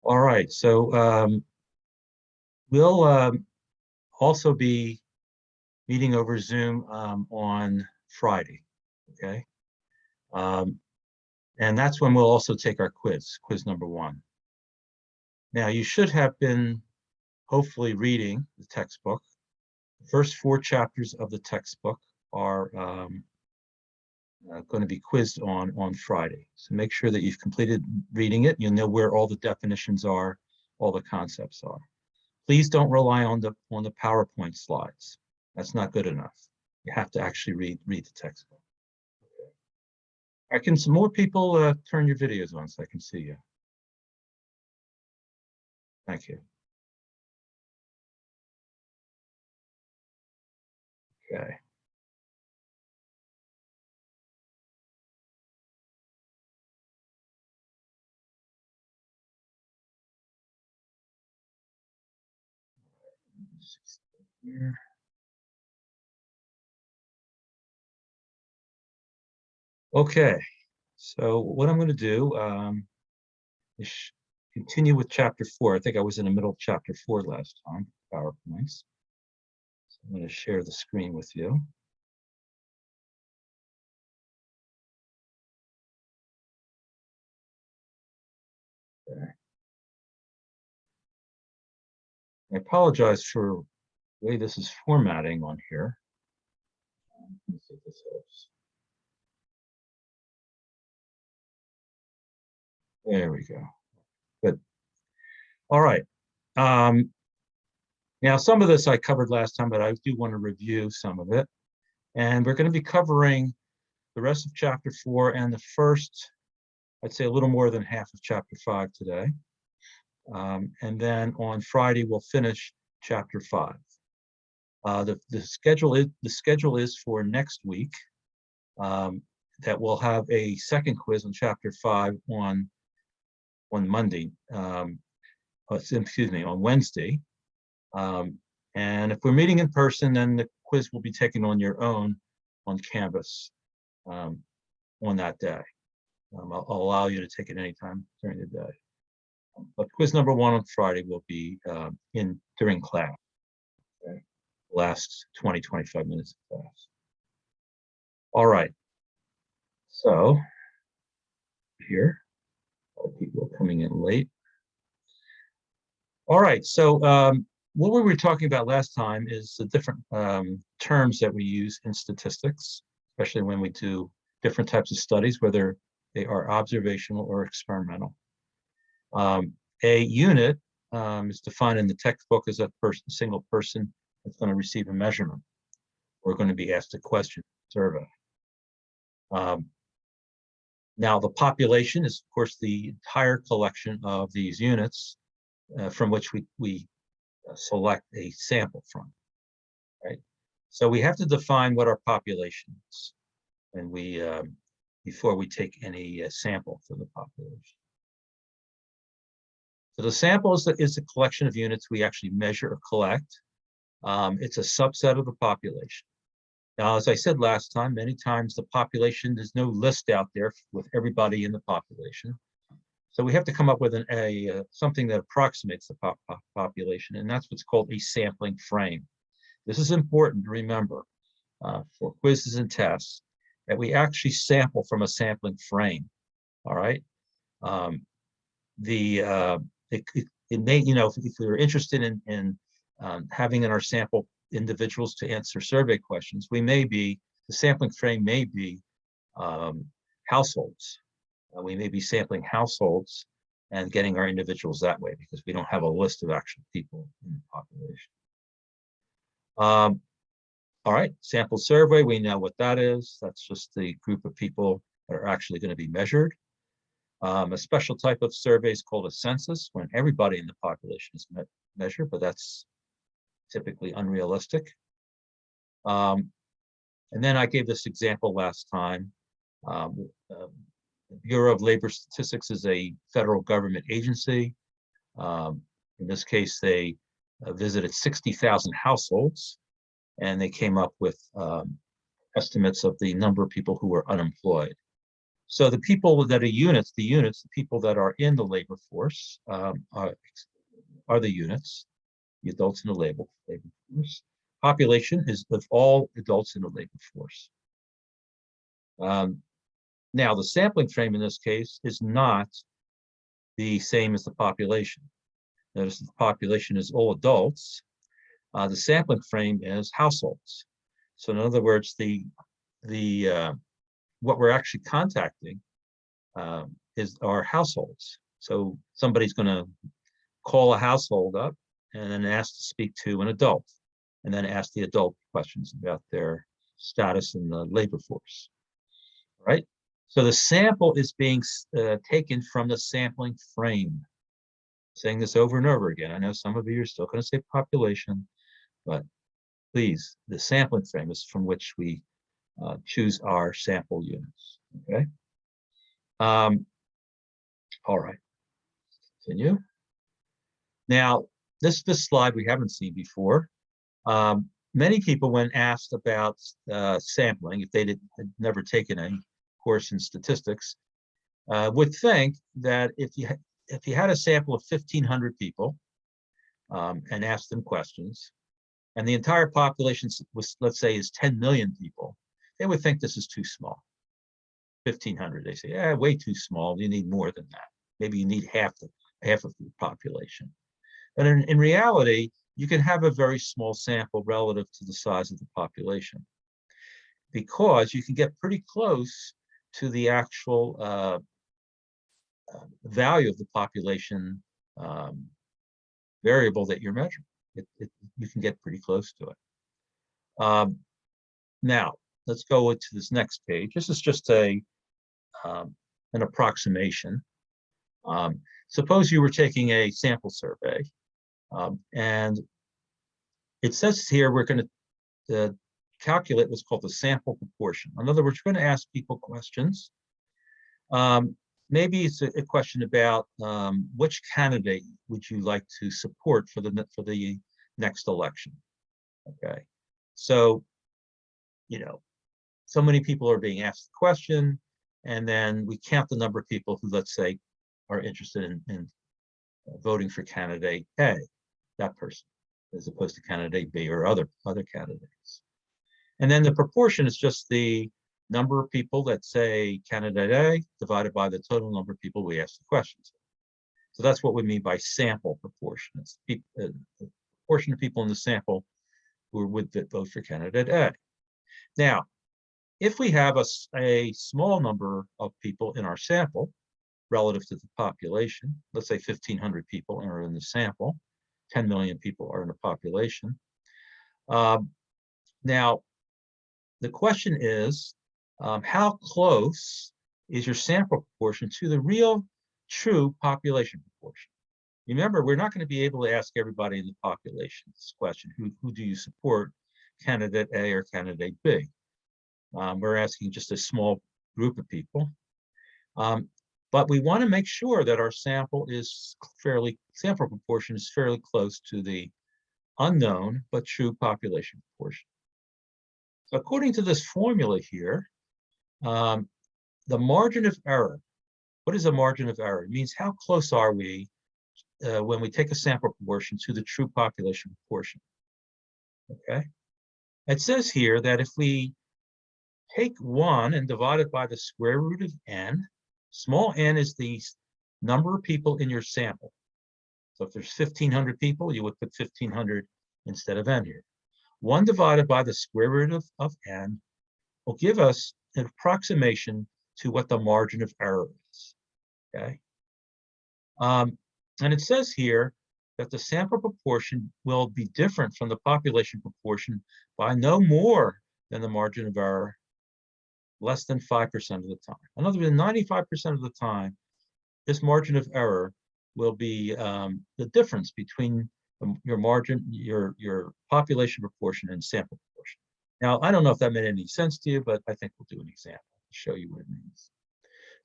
All right, so we'll also be meeting over Zoom on Friday, okay? And that's when we'll also take our quiz number 1. Now, you should have been hopefully reading the textbook. The first 4 chapters of the textbook are going to be quizzed on Friday. So make sure that you've completed reading it. You'll know where all the definitions are, all the concepts are. Please don't rely on the PowerPoint slides. That's not good enough. You have to actually read the textbook. Okay. Can some more people turn your videos on so I can see you? Thank you. Okay. Here. Okay, so what I'm going to do is continue with chapter 4. I think I was in the middle of chapter 4 last time, PowerPoints. So I'm going to share the screen with you. Okay. I apologize for the way this is formatting on here. Let me see if this helps. There we go. Good. All right. Now, some of this I covered last time, but I do want to review some of it. And we're going to be covering the rest of chapter 4 and the first, I'd say a little more than half of chapter 5 today. And then on Friday, we'll finish chapter 5. The schedule is for next week that we'll have a second quiz on chapter 5 on Monday. Excuse me, on Wednesday. And if we're meeting in person, then the quiz will be taken on your own on Canvas on that day. I'll allow you to take it anytime during the day. But quiz number 1 on Friday will be during class. Okay? Last 20-25 minutes of class. All right. So here, all people are coming in late. All right. So what we were talking about last time is the different terms that we use in statistics, especially when we do different types of studies, whether they are observational or experimental. A unit is defined in the textbook as a single person that's going to receive a measurement. We're going to be asked a question, survey. Now, the population is, of course, the entire collection of these units from which we select a sample from, right? So we have to define what our population is, and before we take any sample from the population. So the sample is a collection of units we actually measure or collect. It's a subset of the population. Now, as I said last time, many times the population, there's no list out there with everybody in the population. So we have to come up with something that approximates the population, and that's what's called a sampling frame. This is important to remember for quizzes and tests, that we actually sample from a sampling frame. All right. It may, if we were interested in having in our sample individuals to answer survey questions, the sampling frame may be households. We may be sampling households and getting our individuals that way because we don't have a list of actual people in the population. All right, sample survey, we know what that is. That's just the group of people that are actually going to be measured. A special type of survey is called a census, when everybody in the population is measured, but that's typically unrealistic. And then I gave this example last time. The Bureau of Labor Statistics is a federal government agency. In this case, they visited 60,000 households, and they came up with estimates of the number of people who were unemployed. So the people that are units, the people that are in the labor force are the units, the adults in the labor force. Population is of all adults in the labor force. Now, the sampling frame in this case is not the same as the population. Notice the population is all adults. The sampling frame is households. So in other words, what we're actually contacting is our households. So somebody's going to call a household up and then ask to speak to an adult, and then ask the adult questions about their status in the labor force. Right? So the sample is being taken from the sampling frame. Saying this over and over again. I know some of you are still going to say population, but please, the sampling frame is from which we choose our sample units. Okay. All right. Continue. Now, this slide we haven't seen before. Many people, when asked about sampling, if they had never taken a course in statistics, would think that if you had a sample of 1,500 people and asked them questions, and the entire population was, let's say, is 10 million people, they would think this is too small. 1,500, they say, yeah, way too small. You need more than that. Maybe you need half of the population. But in reality, you can have a very small sample relative to the size of the population, because you can get pretty close to the actual value of the population variable that you're measuring. You can get pretty close to it. Now, let's go to this next page. This is just an approximation. Suppose you were taking a sample survey, and it says here we're going to calculate what's called the sample proportion. In other words, we're going to ask people questions. Maybe it's a question about which candidate would you like to support for the next election. Okay, so so many people are being asked the question, and then we count the number of people who, let's say, are interested in voting for candidate A, that person, as opposed to candidate B or other candidates. And then the proportion is just the number of people that say candidate A divided by the total number of people we ask the questions. So that's what we mean by sample proportion. It's the proportion of people in the sample who would vote for candidate A. Now, if we have a small number of people in our sample relative to the population, let's say 1,500 people are in the sample, 10 million people are in the population. Now, the question is, how close is your sample proportion to the real, true population proportion? Remember, we're not going to be able to ask everybody in the population this question: who do you support, candidate A or candidate B? We're asking just a small group of people. But we want to make sure that our sample proportion is fairly close to the unknown but true population proportion. So according to this formula here, the margin of error. What is a margin of error? It means how close are we when we take a sample proportion to the true population proportion. Okay. It says here that if we take 1 and divide it by the square root of n, small n is the number of people in your sample. So if there's 1,500 people, you would put 1,500 instead of n here. 1 divided by the square root of n will give us an approximation to what the margin of error is. Okay. And it says here that the sample proportion will be different from the population proportion by no more than the margin of error, less than 5% of the time. In other words, 95% of the time, this margin of error will be the difference between your population proportion and sample proportion. Now, I don't know if that made any sense to you, but I think we'll do an example to show you what it means.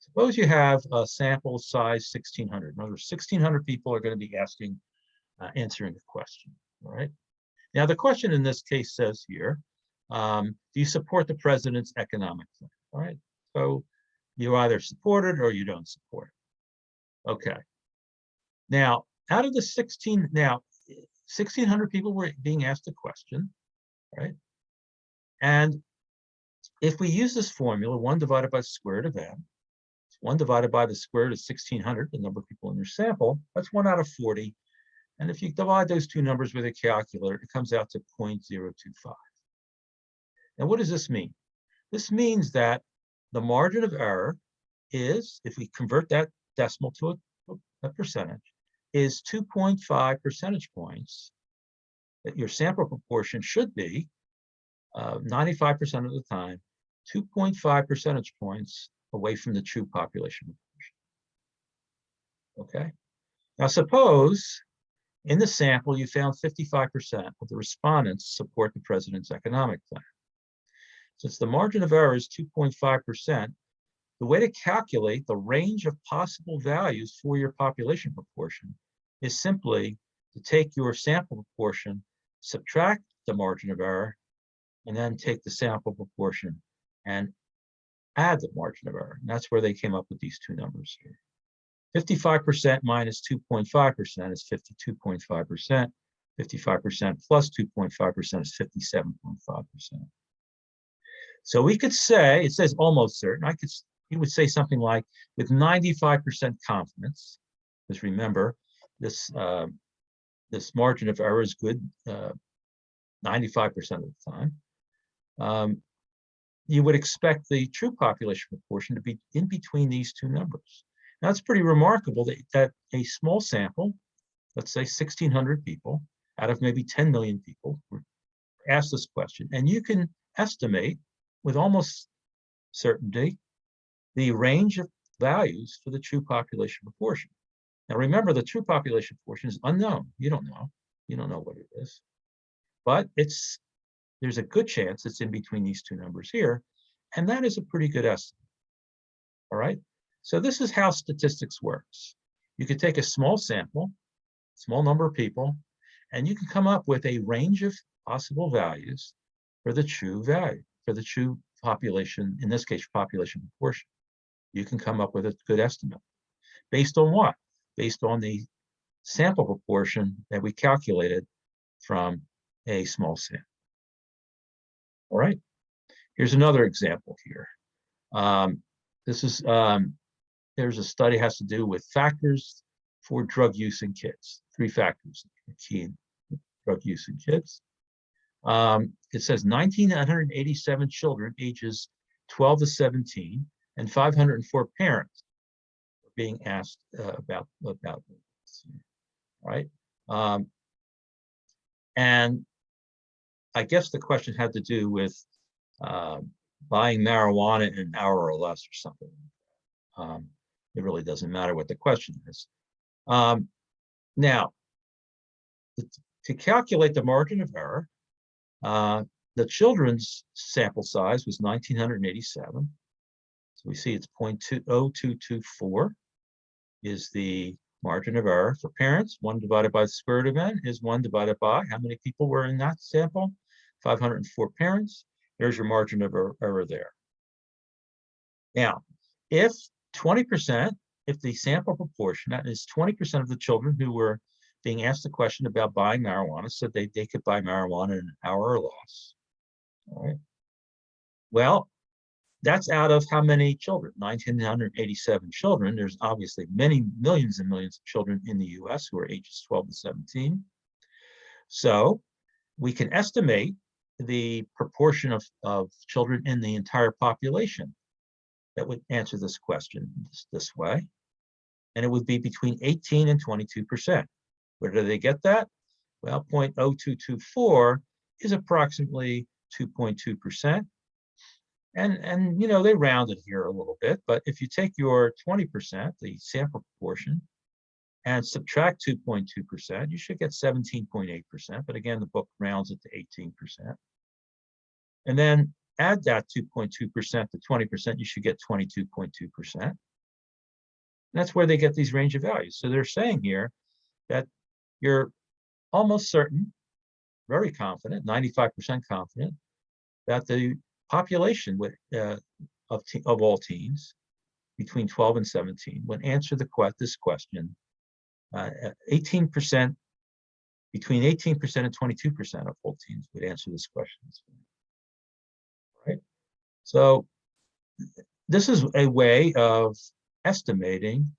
Suppose you have a sample size 1,600. In other words, 1,600 people are going to be answering the question. All right. Now, the question in this case says here, do you support the president's economic plan? All right. So You either support it or you don't support it. Okay. Now, out of the 1,600 people were being asked a question, right? And if we use this formula, 1 divided by the square root of n, 1 divided by the square root of 1,600, the number of people in your sample, that's 1 out of 40. And if you divide those two numbers with a calculator, it comes out to 0.025. Now, what does this mean? This means that the margin of error is, if we convert that decimal to a percentage, is 2.5 percentage points, that your sample proportion should be 95% of the time, 2.5 percentage points away from the true population proportion. Okay. Now, suppose in the sample you found 55% of the respondents support the president's economic plan. Since the margin of error is 2.5%, the way to calculate the range of possible values for your population proportion is simply to take your sample proportion, subtract the margin of error, and then take the sample proportion and add the margin of error. And that's where they came up with these two numbers here. 55% minus 2.5% is 52.5%. 55% plus 2.5% is 57.5%. So we could say, it says almost certain, you would say something like with 95% confidence, because remember, this margin of error is good 95% of the time. You would expect the true population proportion to be in between these two numbers. Now, it's pretty remarkable that a small sample, let's say 1,600 people out of maybe 10 million people, were asked this question, and you can estimate with almost certainty the range of values for the true population proportion. Now, remember, the true population proportion is unknown. You don't know. You don't know what it is. But there's a good chance it's in between these two numbers here, and that is a pretty good estimate. All right? So this is how statistics works. You could take a small sample, small number of people, and you can come up with a range of possible values for the true value, for the true population, in this case, population proportion. You can come up with a good estimate. Based on what? Based on the sample proportion that we calculated from a small sample. All right, here's another example here. There's a study has to do with factors for drug use in kids. 3 factors are key in drug use in kids. It says 1,987 children ages 12 to 17 and 504 parents are being asked about this, right? And I guess the question had to do with buying marijuana in an hour or less or something. It really doesn't matter what the question is. Now, to calculate the margin of error, the children's sample size was 1,987. So we see it's 0.0224 is the margin of error. For parents, 1 divided by the square root of n is 1 divided by how many people were in that sample? 504 parents. There's your margin of error there. Now, if 20%, if the sample proportion, that is 20% of the children who were being asked a question about buying marijuana, said they could buy marijuana in an hour or less. All right. Well, that's out of how many children? 1,987 children. There's obviously many millions and millions of children in the US who are ages 12 to 17. So we can estimate the proportion of children in the entire population that would answer this question this way. And it would be between 18 and 22%. Where do they get that? Well, 0.0224 is approximately 2.2%. And you know, they rounded here a little bit, but if you take your 20%, the sample proportion, and subtract 2.2%, you should get 17.8%. But again, the book rounds it to 18%. And then add that 2.2% to 20%, you should get 22.2%. That's where they get these range of values. So they're saying here that you're almost certain, very confident, 95% confident, that the population of all teens between 12 and 17 would answer this question. 18%, between 18% and 22% of all teens would answer this question. Right? So this is a way of estimating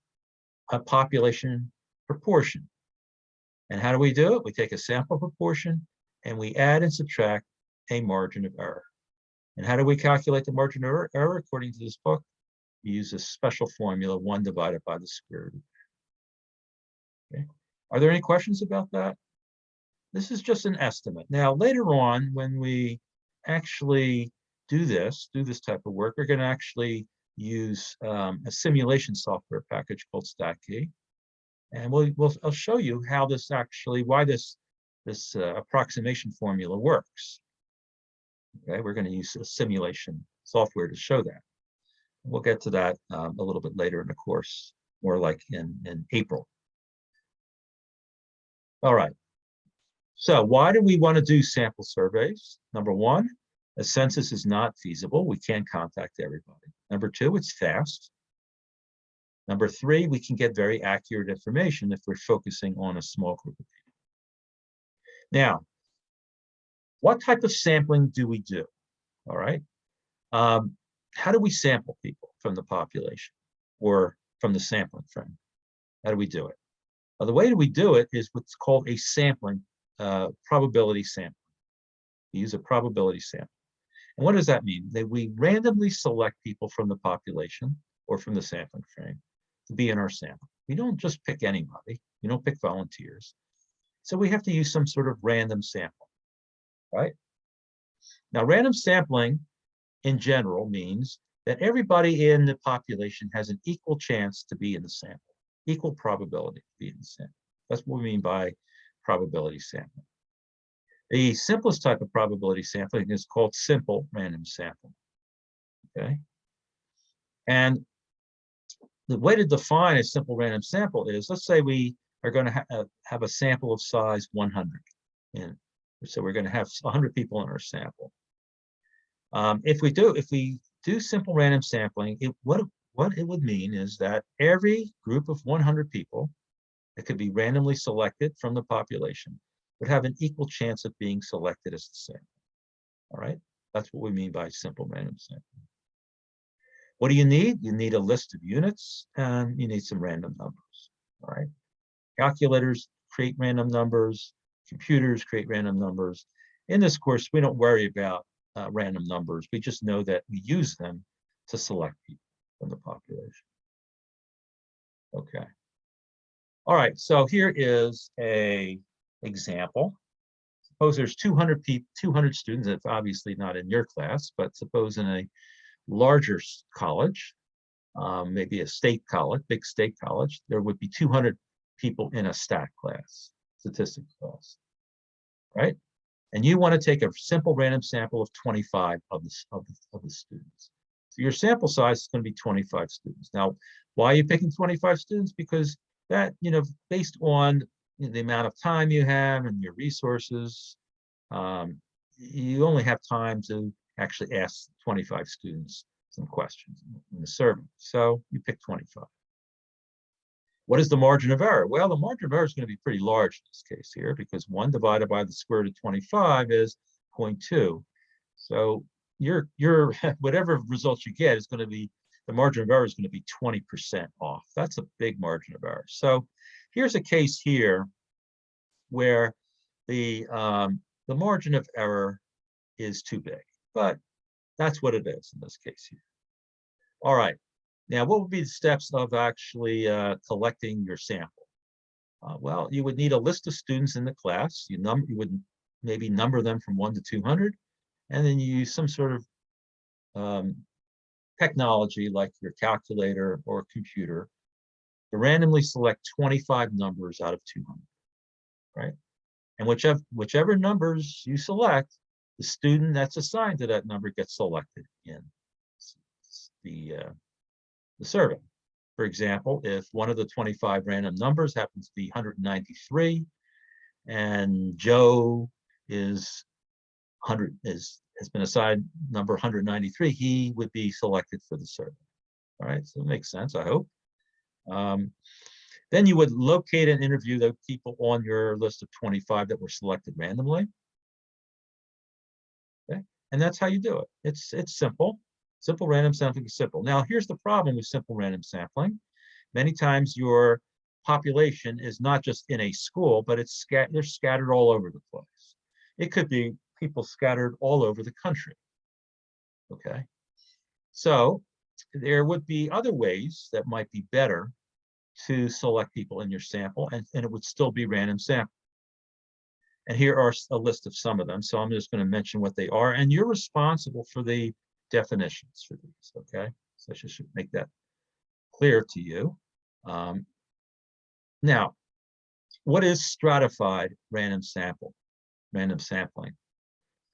a population proportion. And how do we do it? We take a sample proportion and we add and subtract a margin of error. And how do we calculate the margin of error according to this book? We use a special formula, 1 divided by the square root. Okay. Are there any questions about that? This is just an estimate. Now, later on, when we actually do this type of work, we're going to actually use a simulation software package called StatKey. And I'll show you how this actually, why this approximation formula works. Okay, we're going to use a simulation software to show that. We'll get to that a little bit later in the course, more like in April. All right. So why do we want to do sample surveys? Number one, a census is not feasible. We can't contact everybody. Number two, it's fast. Number three, we can get very accurate information if we're focusing on a small group of people. Now, what type of sampling do we do? All right. How do we sample people from the population or from the sampling frame? How do we do it? Well, the way that we do it is what's called a sampling, probability sampling. We use a probability sample. And what does that mean? That we randomly select people from the population or from the sampling frame to be in our sample. We don't just pick anybody. We don't pick volunteers. So we have to use some sort of random sample, right? Now, random sampling in general means that everybody in the population has an equal chance to be in the sample, equal probability to be in the sample. That's what we mean by probability sampling. The simplest type of probability sampling is called simple random sampling. Okay. And the way to define a simple random sample is, let's say we are going to have a sample of size 100. And so we're going to have 100 people in our sample. If we do simple random sampling, what it would mean is that every group of 100 people that could be randomly selected from the population would have an equal chance of being selected as the sample. All right, that's what we mean by simple random sampling. What do you need? You need a list of units and you need some random numbers. All right, calculators create random numbers, computers create random numbers. In this course, we don't worry about random numbers. We just know that we use them to select people from the population. Okay. All right, so here is a example. Suppose there's 200 students. That's obviously not in your class, but suppose in a larger college, maybe a state college, big state college, there would be 200 people in a stat class, statistics class, right? And you want to take a simple random sample of 25 of the students. So your sample size is going to be 25 students. Now, why are you picking 25 students? Because that, based on the amount of time you have and your resources, you only have time to actually ask 25 students some questions in the survey. So you pick 25. What is the margin of error? Well, the margin of error is going to be pretty large in this case here, because 1 divided by the square root of 25 is 0.2. So your whatever results you get is going to be, the margin of error is going to be 20% off. That's a big margin of error. So here's a case here where the margin of error is too big, but that's what it is in this case here. All right. Now, what would be the steps of actually collecting your sample? Well, you would need a list of students in the class. You would maybe number them from 1 to 200, and then you use some sort of technology like your calculator or computer to randomly select 25 numbers out of 200, right? And whichever numbers you select, the student that's assigned to that number gets selected in the survey. For example, if one of the 25 random numbers happens to be 193, and Joe has been assigned number 193, he would be selected for the survey. All right, so it makes sense, I hope. Then you would locate and interview the people on your list of 25 that were selected randomly. Okay, and that's how you do it. It's simple. Simple random sampling is simple. Now, here's the problem with simple random sampling. Many times your population is not just in a school, but they're scattered all over the place. It could be people scattered all over the country. Okay, so there would be other ways that might be better to select people in your sample, and it would still be random sampling. And here are a list of some of them. So I'm just going to mention what they are, and you're responsible for the definitions for these. Okay, so I should make that clear to you. Now, what is stratified random sampling?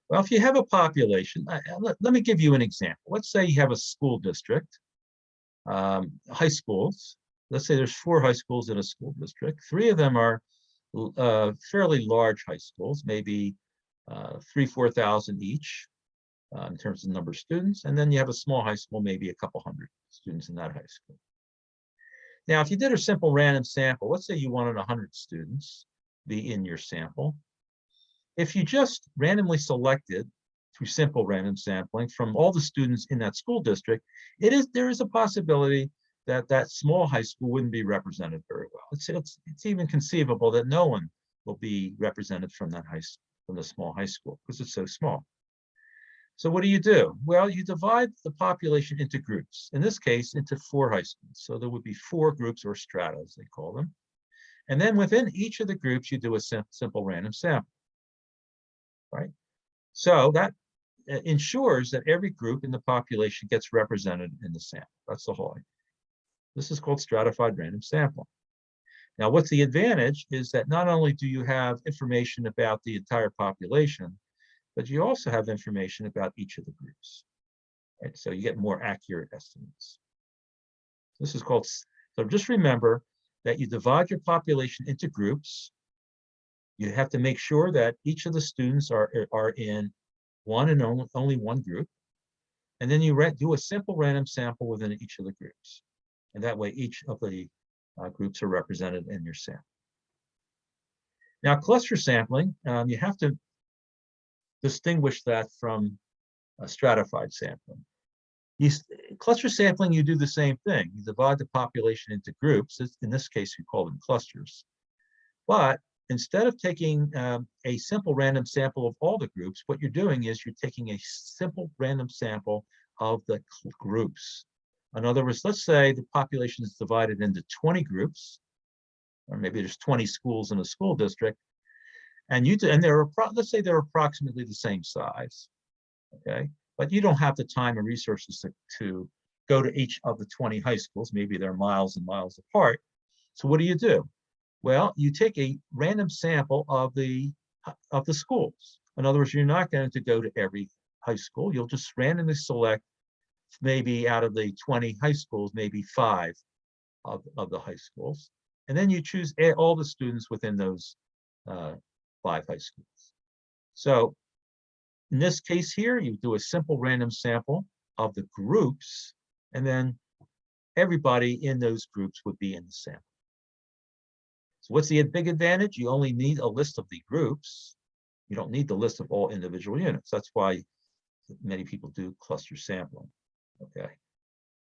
Well, if you have a population, let me give you an example. Let's say you have a school district, high schools. Let's say there's 4 high schools in a school district. 3 of them are fairly large high schools, maybe 3,000-4,000 each in terms of the number of students. And then you have a small high school, maybe a couple hundred students in that high school. Now, if you did a simple random sample, let's say you wanted 100 students be in your sample. If you just randomly selected through simple random sampling from all the students in that school district, there is a possibility that that small high school wouldn't be represented very well. It's even conceivable that no one will be represented from the small high school because it's so small. So what do? Well, you divide the population into groups, in this case, into 4 high schools. So there would be 4 groups, or strata, as they call them. And then within each of the groups, you do a simple random sample, right? So that ensures that every group in the population gets represented in the sample. That's the whole idea. This is called stratified random sampling. Now, what's the advantage is that not only do you have information about the entire population, but you also have information about each of the groups. Right? So you get more accurate estimates. This is called, so just remember that you divide your population into groups. You have to make sure that each of the students are in one and only one group. And then you do a simple random sample within each of the groups. And that way each of the groups are represented in your sample. Now, cluster sampling, you have to distinguish that from stratified sampling. Cluster sampling, you do the same thing. You divide the population into groups. In this case, you call them clusters. But instead of taking a simple random sample of all the groups, what you're doing is you're taking a simple random sample of the groups. In other words, let's say the population is divided into 20 groups, or maybe there's 20 schools in a school district, and let's say they're approximately the same size, okay? But you don't have the time and resources to go to each of the 20 high schools. Maybe they're miles and miles apart. So what do? Well, you take a random sample of the schools. In other words, you're not going to go to every high school. You'll just randomly select maybe out of the 20 high schools, maybe 5 of the high schools. And then you choose all the students within those 5 high schools. So in this case here, you do a simple random sample of the groups, and then everybody in those groups would be in the sample. So what's the big advantage? You only need a list of the groups. You don't need the list of all individual units. That's why many people do cluster sampling. Okay.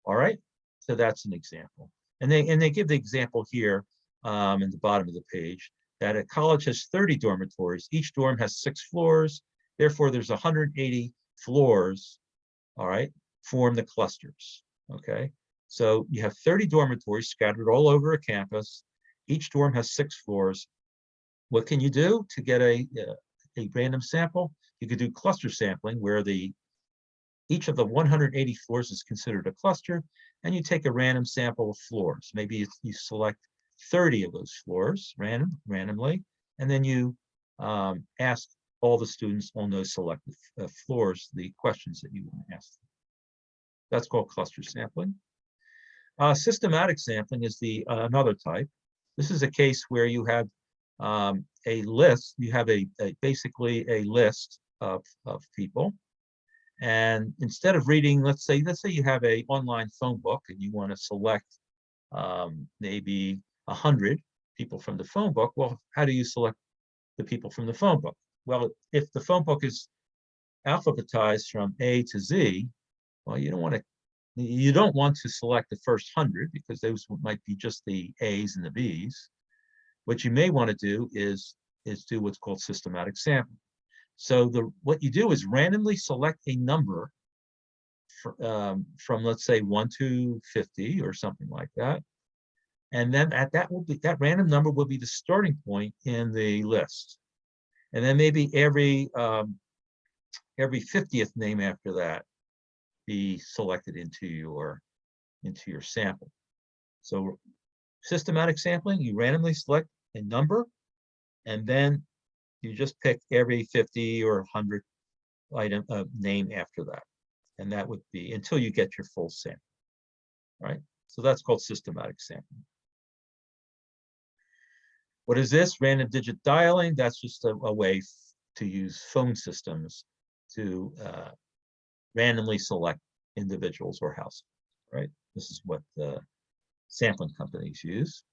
All right. So that's an example. And they give the example here in the bottom of the page that a college has 30 dormitories. Each dorm has 6 floors. Therefore, there's 180 floors, all right, form the clusters, okay? So you have 30 dormitories scattered all over a campus. Each dorm has 6 floors. What can you do to get a random sample? You could do cluster sampling, where each of the 180 floors is considered a cluster, and you take a random sample of floors. Maybe you select 30 of those floors randomly, and then you ask all the students on those selected floors the questions that you want to ask them. That's called cluster sampling. Systematic sampling is another type. This is a case where you have a list. You have basically a list of people, And instead of reading, let's say you have a online phone book and you want to select maybe 100 people from the phone book. Well, how do you select the people from the phone book? Well, if the phone book is alphabetized from A to Z, well, you don't want to select the first 100 because those might be just the A's and the B's. What you may want to do is do what's called systematic sampling. So what you do is randomly select a number from let's say 1 to 50 or something like that. And then that random number will be the starting point in the list. And then maybe every 50th name after that be selected into your sample. So systematic sampling, you randomly select a number, and then you just pick every 50 or 100 item name after that. And that would be until you get your full sample, right? So that's called systematic sampling. What is this? Random digit dialing. That's just a way to use phone systems to randomly select individuals or households, right? This is what the sampling companies use.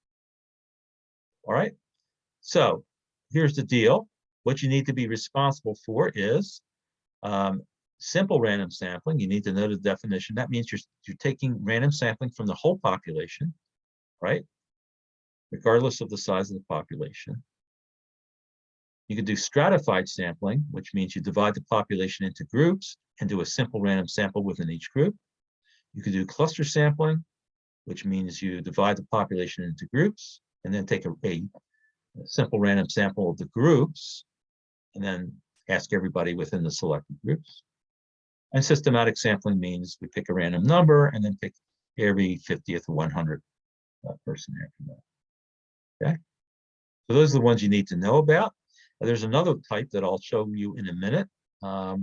All right. So here's the deal. What you need to be responsible for is simple random sampling. You need to know the definition. That means you're taking random sampling from the whole population, right? Regardless of the size of the population. You can do stratified sampling, which means you divide the population into groups and do a simple random sample within each group. You can do cluster sampling, which means you divide the population into groups and then take a simple random sample of the groups and then ask everybody within the selected groups. And systematic sampling means we pick a random number and then pick every 50th or 100th person after that. Okay, so those are the ones you need to know about. There's another type that I'll show you in a minute. Now,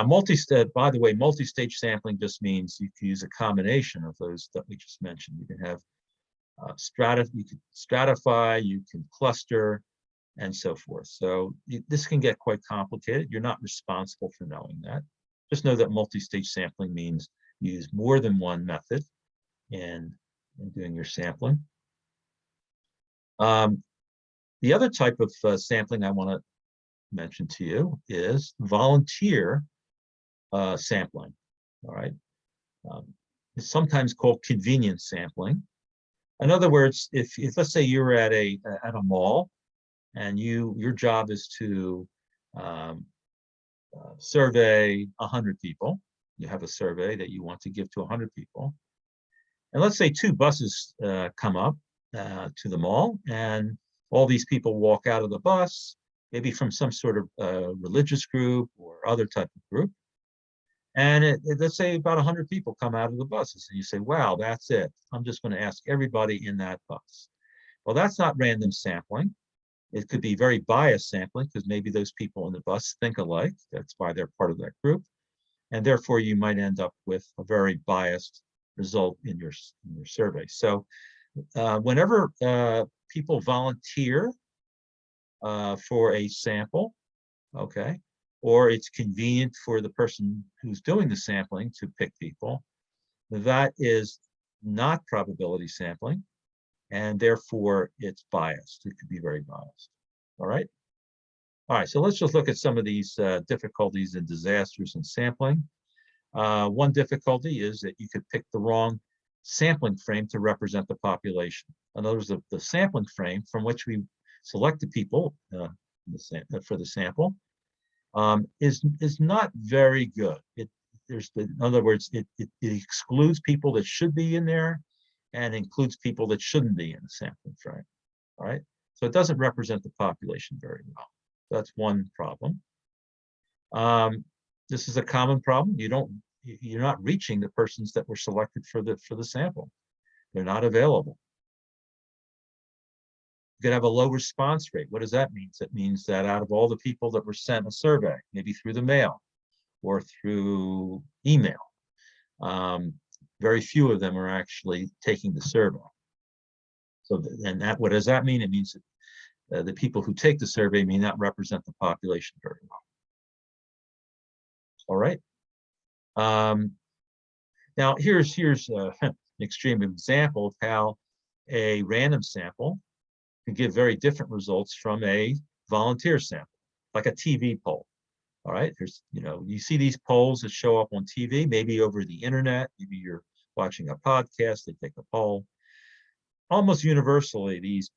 by the way, multi-stage sampling just means you can use a combination of those that we just mentioned. You can have you can stratify, you can cluster, and so forth. So this can get quite complicated. You're not responsible for knowing that. Just know that multi-stage sampling means you use more than one method in doing your sampling. The other type of sampling I want to mention to you is volunteer sampling. All right, it's sometimes called convenience sampling. In other words, if let's say you're at a mall and your job is to survey 100 people, you have a survey that you want to give to 100 people, and let's say 2 buses come up to the mall, and all these people walk out of the bus, maybe from some sort of religious group or other type of group. And let's say about 100 people come out of the buses, and you say, wow, that's it. I'm just going to ask everybody in that bus. Well, that's not random sampling. It could be very biased sampling because maybe those people in the bus think alike. That's why they're part of that group. And therefore, you might end up with a very biased result in your survey. So whenever people volunteer for a sample, okay, or it's convenient for the person who's doing the sampling to pick people, that is not probability sampling, and therefore it's biased. It could be very biased. All right. All right, so let's just look at some of these difficulties and disasters in sampling. One difficulty is that you could pick the wrong sampling frame to represent the population. In other words, the sampling frame from which we select the people for the sample is not very good. In other words, it excludes people that should be in there and includes people that shouldn't be in the sampling frame. All right, so it doesn't represent the population very well. That's one problem. This is a common problem. You're not reaching the persons that were selected for the sample. They're not available. You could have a low response rate. What does that mean? That means that out of all the people that were sent a survey, maybe through the mail or through email, very few of them are actually taking the survey. So, what does that mean? It means that the people who take the survey may not represent the population very well. All right. Now here's an extreme example of how a random sample can give very different results from a volunteer sample, like a TV poll. All right, you see these polls that show up on TV, maybe over the internet, maybe you're watching a podcast, they take a poll. Almost universally, these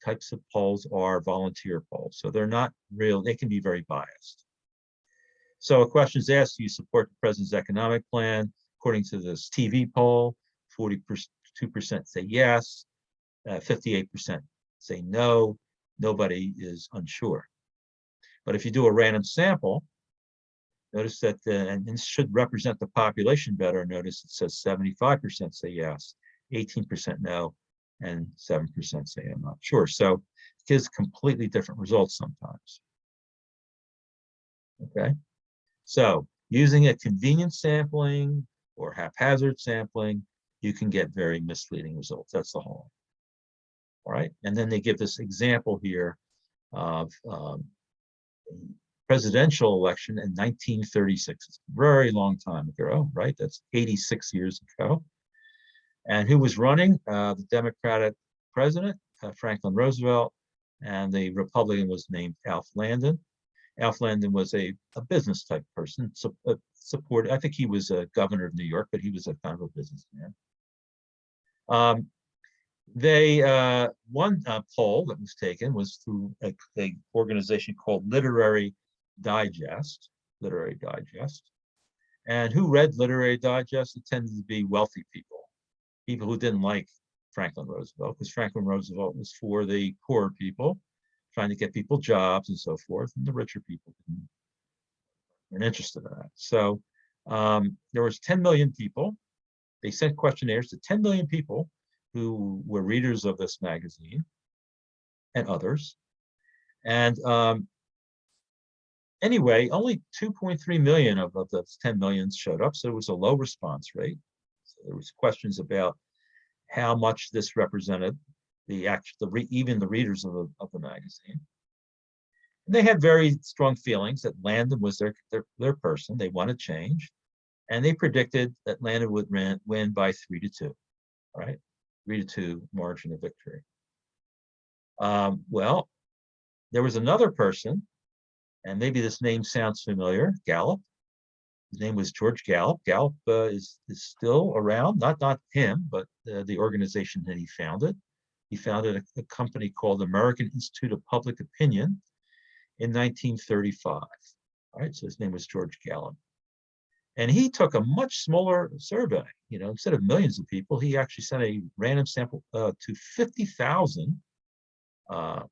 types of polls are volunteer polls, so they're not real. They can be very biased. So a question is asked: do you support the president's economic plan? According to this TV poll, 42% say yes, 58% say no. Nobody is unsure. But if you do a random sample, notice that, and this should represent the population better. Notice it says 75% say yes, 18% no, and 7% say I'm not sure. So it gives completely different results sometimes. Okay, so using a convenient sampling or haphazard sampling, you can get very misleading results. That's the whole. All right, and then they give this example here of presidential election in 1936. It's a very long time ago, right? That's 86 years ago. And who was running? The Democratic president, Franklin Roosevelt, and the Republican was named Alf Landon. Alf Landon was a business type person, supported. I think he was a governor of New York, but he was a kind of a businessman. One poll that was taken was through a organization called Literary Digest. And who read Literary Digest? It tended to be wealthy people who didn't like Franklin Roosevelt, because Franklin Roosevelt was for the poor people, trying to get people jobs and so forth, and the richer people weren't interested in that. So there was 10 million people. They sent questionnaires to 10 million people who were readers of this magazine and others. And anyway, only 2.3 million of those 10 million showed up, so it was a low response rate. So there was questions about how much this represented even the readers of the magazine. And they had very strong feelings that Landon was their person. They wanted change, and they predicted that Landon would win by 3-2. All right, 3-2 margin of victory. Well, there was another person, and maybe this name sounds familiar, Gallup. His name was George Gallup. Gallup is still around, not him, but the organization that he founded. He founded a company called American Institute of Public Opinion in 1935. All right, so his name was George Gallup. And he took a much smaller survey. Instead of millions of people, he actually sent a random sample to 50,000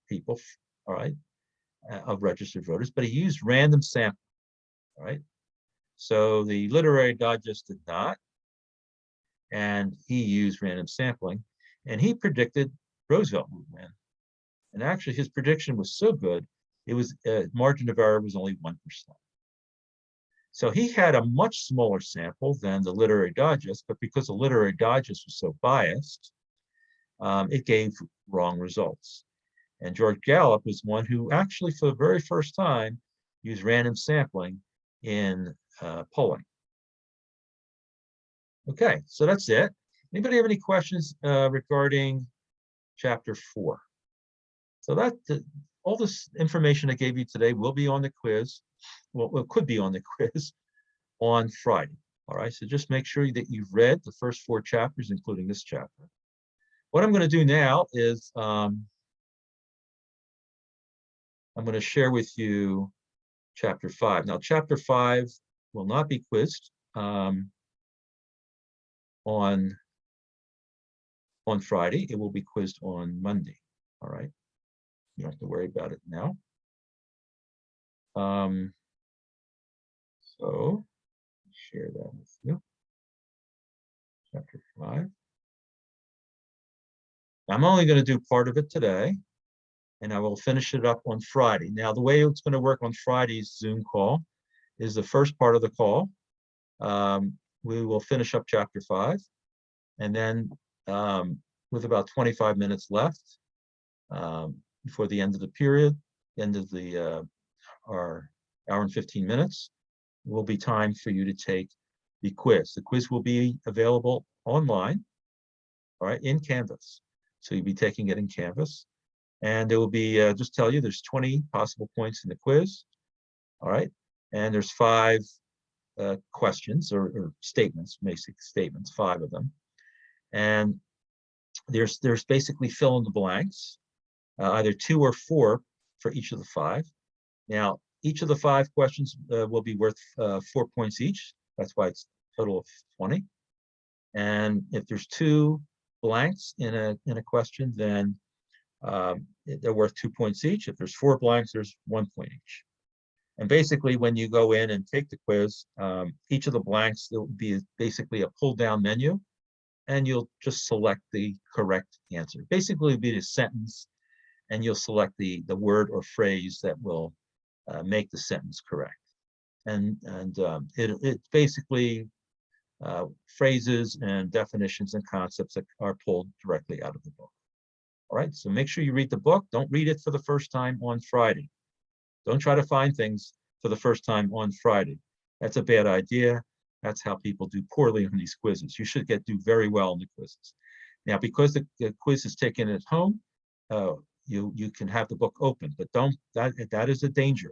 people, all right, of registered voters, but he used random sampling, all right? So the Literary Digest did not, and he used random sampling, and he predicted Roosevelt would win. And actually, his prediction was so good, it was margin of error was only 1%. So he had a much smaller sample than the Literary Digest, but because the Literary Digest was so biased, it gave wrong results. And George Gallup was one who actually, for the very first time, used random sampling in polling. Okay, so that's it. Anybody have any questions regarding chapter 4? So all this information I gave you today will be on the quiz. Well, it could be on the quiz on Friday. All right, so just make sure that you've read the first 4 chapters, including this chapter. What I'm going to do now is I'm going to share with you chapter 5. Now, chapter 5 will not be quizzed on Friday. It will be quizzed on Monday. All right, you don't have to worry about it now. So share that with you. Chapter 5. I'm only going to do part of it today, and I will finish it up on Friday. Now, the way it's going to work on Friday's Zoom call is the first part of the call. We will finish up chapter 5, and then with about 25 minutes left before the end of the period, end of our hour and 15 minutes, will be time for you to take the quiz. The quiz will be available online, all right, in Canvas. So you'll be taking it in Canvas. And there will be, just tell you, there's 20 possible points in the quiz, all right? And there's 5 questions or statements, basic statements, 5 of them. And there's basically fill in the blanks, either 2 or 4 for each of the 5. Now, each of the 5 questions will be worth 4 points each. That's why it's a total of 20. And if there's 2 blanks in a question, then they're worth 2 points each. If there's 4 blanks, there's 1 point each. And basically, when you go in and take the quiz, each of the blanks, there will be basically a pull-down menu, and you'll just select the correct answer. Basically, it'll be a sentence, and you'll select the word or phrase that will make the sentence correct. And it's basically phrases and definitions and concepts that are pulled directly out of the book. All right, so make sure you read the book. Don't read it for the first time on Friday. Don't try to find things for the first time on Friday. That's a bad idea. That's how people do poorly on these quizzes. You should do very well in the quizzes. Now, because the quiz is taken at home, you can have the book open, but that is a danger.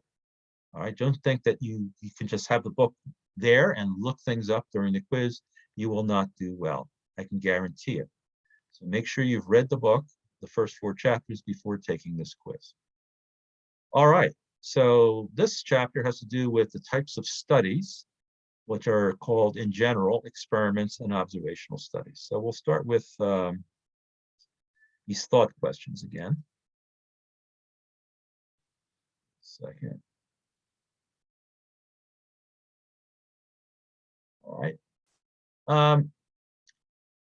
All right, don't think that you can just have the book there and look things up during the quiz. You will not do well. I can guarantee it. So make sure you've read the book, the first 4 chapters, before taking this quiz. All right, so this chapter has to do with the types of studies, which are called, in general, experiments and observational studies. So we'll start with these thought questions again. Second. All right.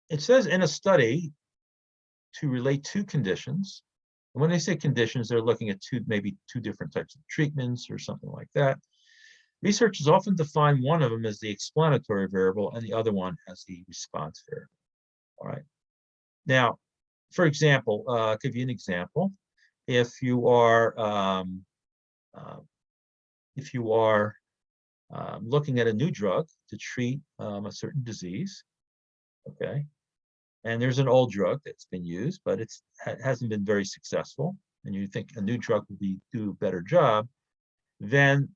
It says in a study to relate 2 conditions. And when they say conditions, they're looking at maybe two different types of treatments or something like that. Researchers often define one of them as the explanatory variable and the other one as the response variable. All right. Now, for example, I'll give you an example. If you are looking at a new drug to treat a certain disease, okay, and there's an old drug that's been used, but it hasn't been very successful, and you think a new drug will do a better job, then,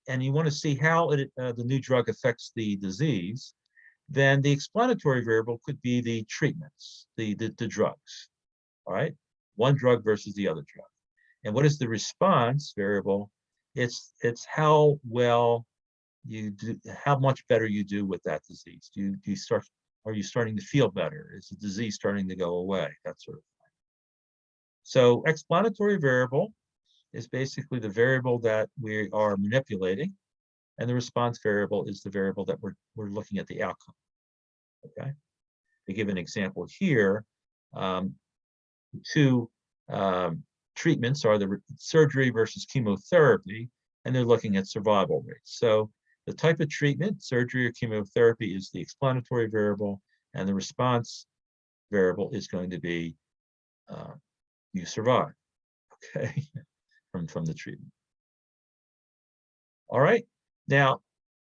and you want to see how the new drug affects the disease, then the explanatory variable could be the treatments, the drugs, all right? One drug versus the other drug. And what is the response variable? It's how well you do, how much better you do with that disease. Are you starting to feel better? Is the disease starting to go away? That sort of thing. So explanatory variable is basically the variable that we are manipulating, and the response variable is the variable that we're looking at the outcome. Okay. To give an example here, 2 treatments are the surgery versus chemotherapy, and they're looking at survival rates. So the type of treatment, surgery or chemotherapy, is the explanatory variable, and the response variable is going to be you survive, okay, from the treatment. All right, now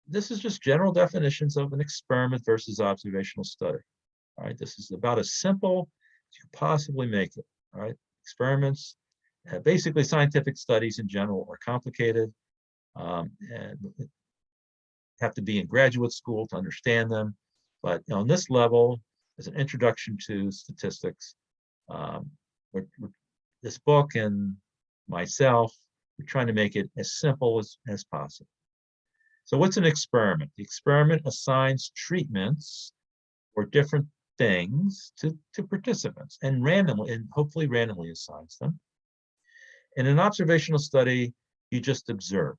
this is just general definitions of an experiment versus observational study. All right, this is about as simple as you possibly make it. All right, experiments, basically scientific studies in general are complicated, and have to be in graduate school to understand them. But on this level, as an introduction to statistics, this book and myself, we're trying to make it as simple as possible. So what's an experiment? The experiment assigns treatments or different things to participants and hopefully randomly assigns them. In an observational study, you just observe,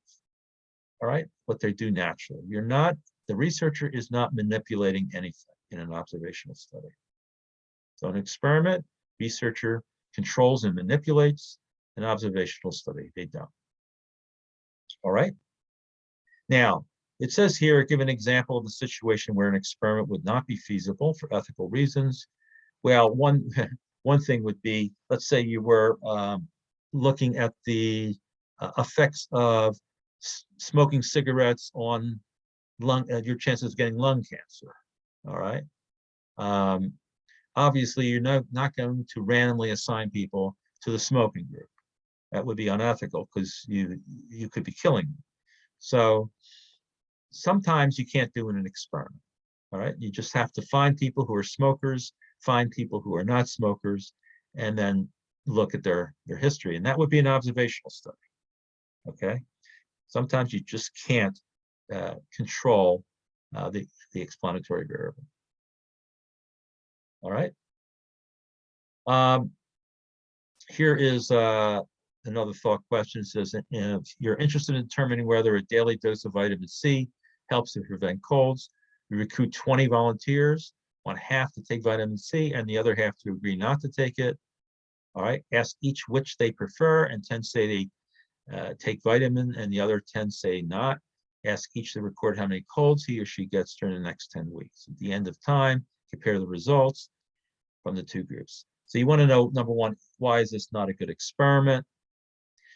all right, what they do naturally. The researcher is not manipulating anything in an observational study. So an experiment, researcher controls and manipulates. An observational study, they don't. All right. Now, it says here, give an example of a situation where an experiment would not be feasible for ethical reasons. Well, one thing would be, let's say you were looking at the effects of smoking cigarettes on your chances of getting lung cancer. All right. Obviously, you're not going to randomly assign people to the smoking group. That would be unethical because you could be killing them. So sometimes you can't do it in an experiment. All right. You just have to find people who are smokers, find people who are not smokers, and then look at their history. And that would be an observational study. Okay. Sometimes you just can't control the explanatory variable. All right. Here is another thought question. It says, if you're interested in determining whether a daily dose of vitamin C helps to prevent colds, we recruit 20 volunteers, want half to take vitamin C and the other half to agree not to take it. All right. Ask each which they prefer, and 10 say they take vitamin and the other 10 say not. Ask each to record how many colds he or she gets during the next 10 weeks. At the end of time, compare the results from the two groups. So you want to know, number one, why is this not a good experiment?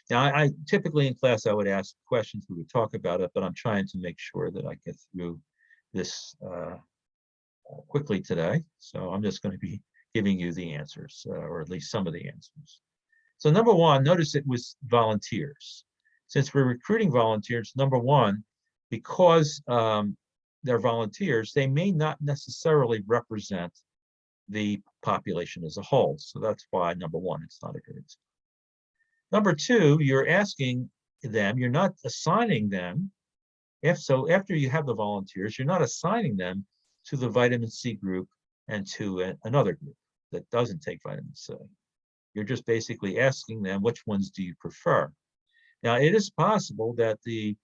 Now, I typically in class, I would ask questions, we would talk about it, but I'm trying to make sure that I get through this quickly today. So I'm just going to be giving you the answers, or at least some of the answers. So number one, notice it was volunteers. Since we're recruiting volunteers, number one, because they're volunteers, they may not necessarily represent the population as a whole. So that's why, number one, it's not a good example. Number two, you're asking them, you're not assigning them. After you have the volunteers, you're not assigning them to the vitamin C group and to another group that doesn't take vitamin C. You're just basically asking them, which ones do you prefer? Now, it is possible that the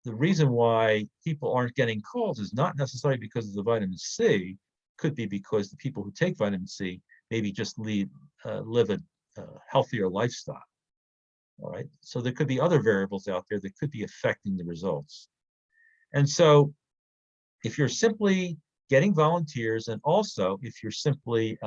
reason why people aren't getting colds is not necessarily because of the vitamin C. Could be because the people who take vitamin C maybe just live a healthier lifestyle. All right. So there could be other variables out there that could be affecting the results. And so if you're simply getting volunteers, and also if you're simply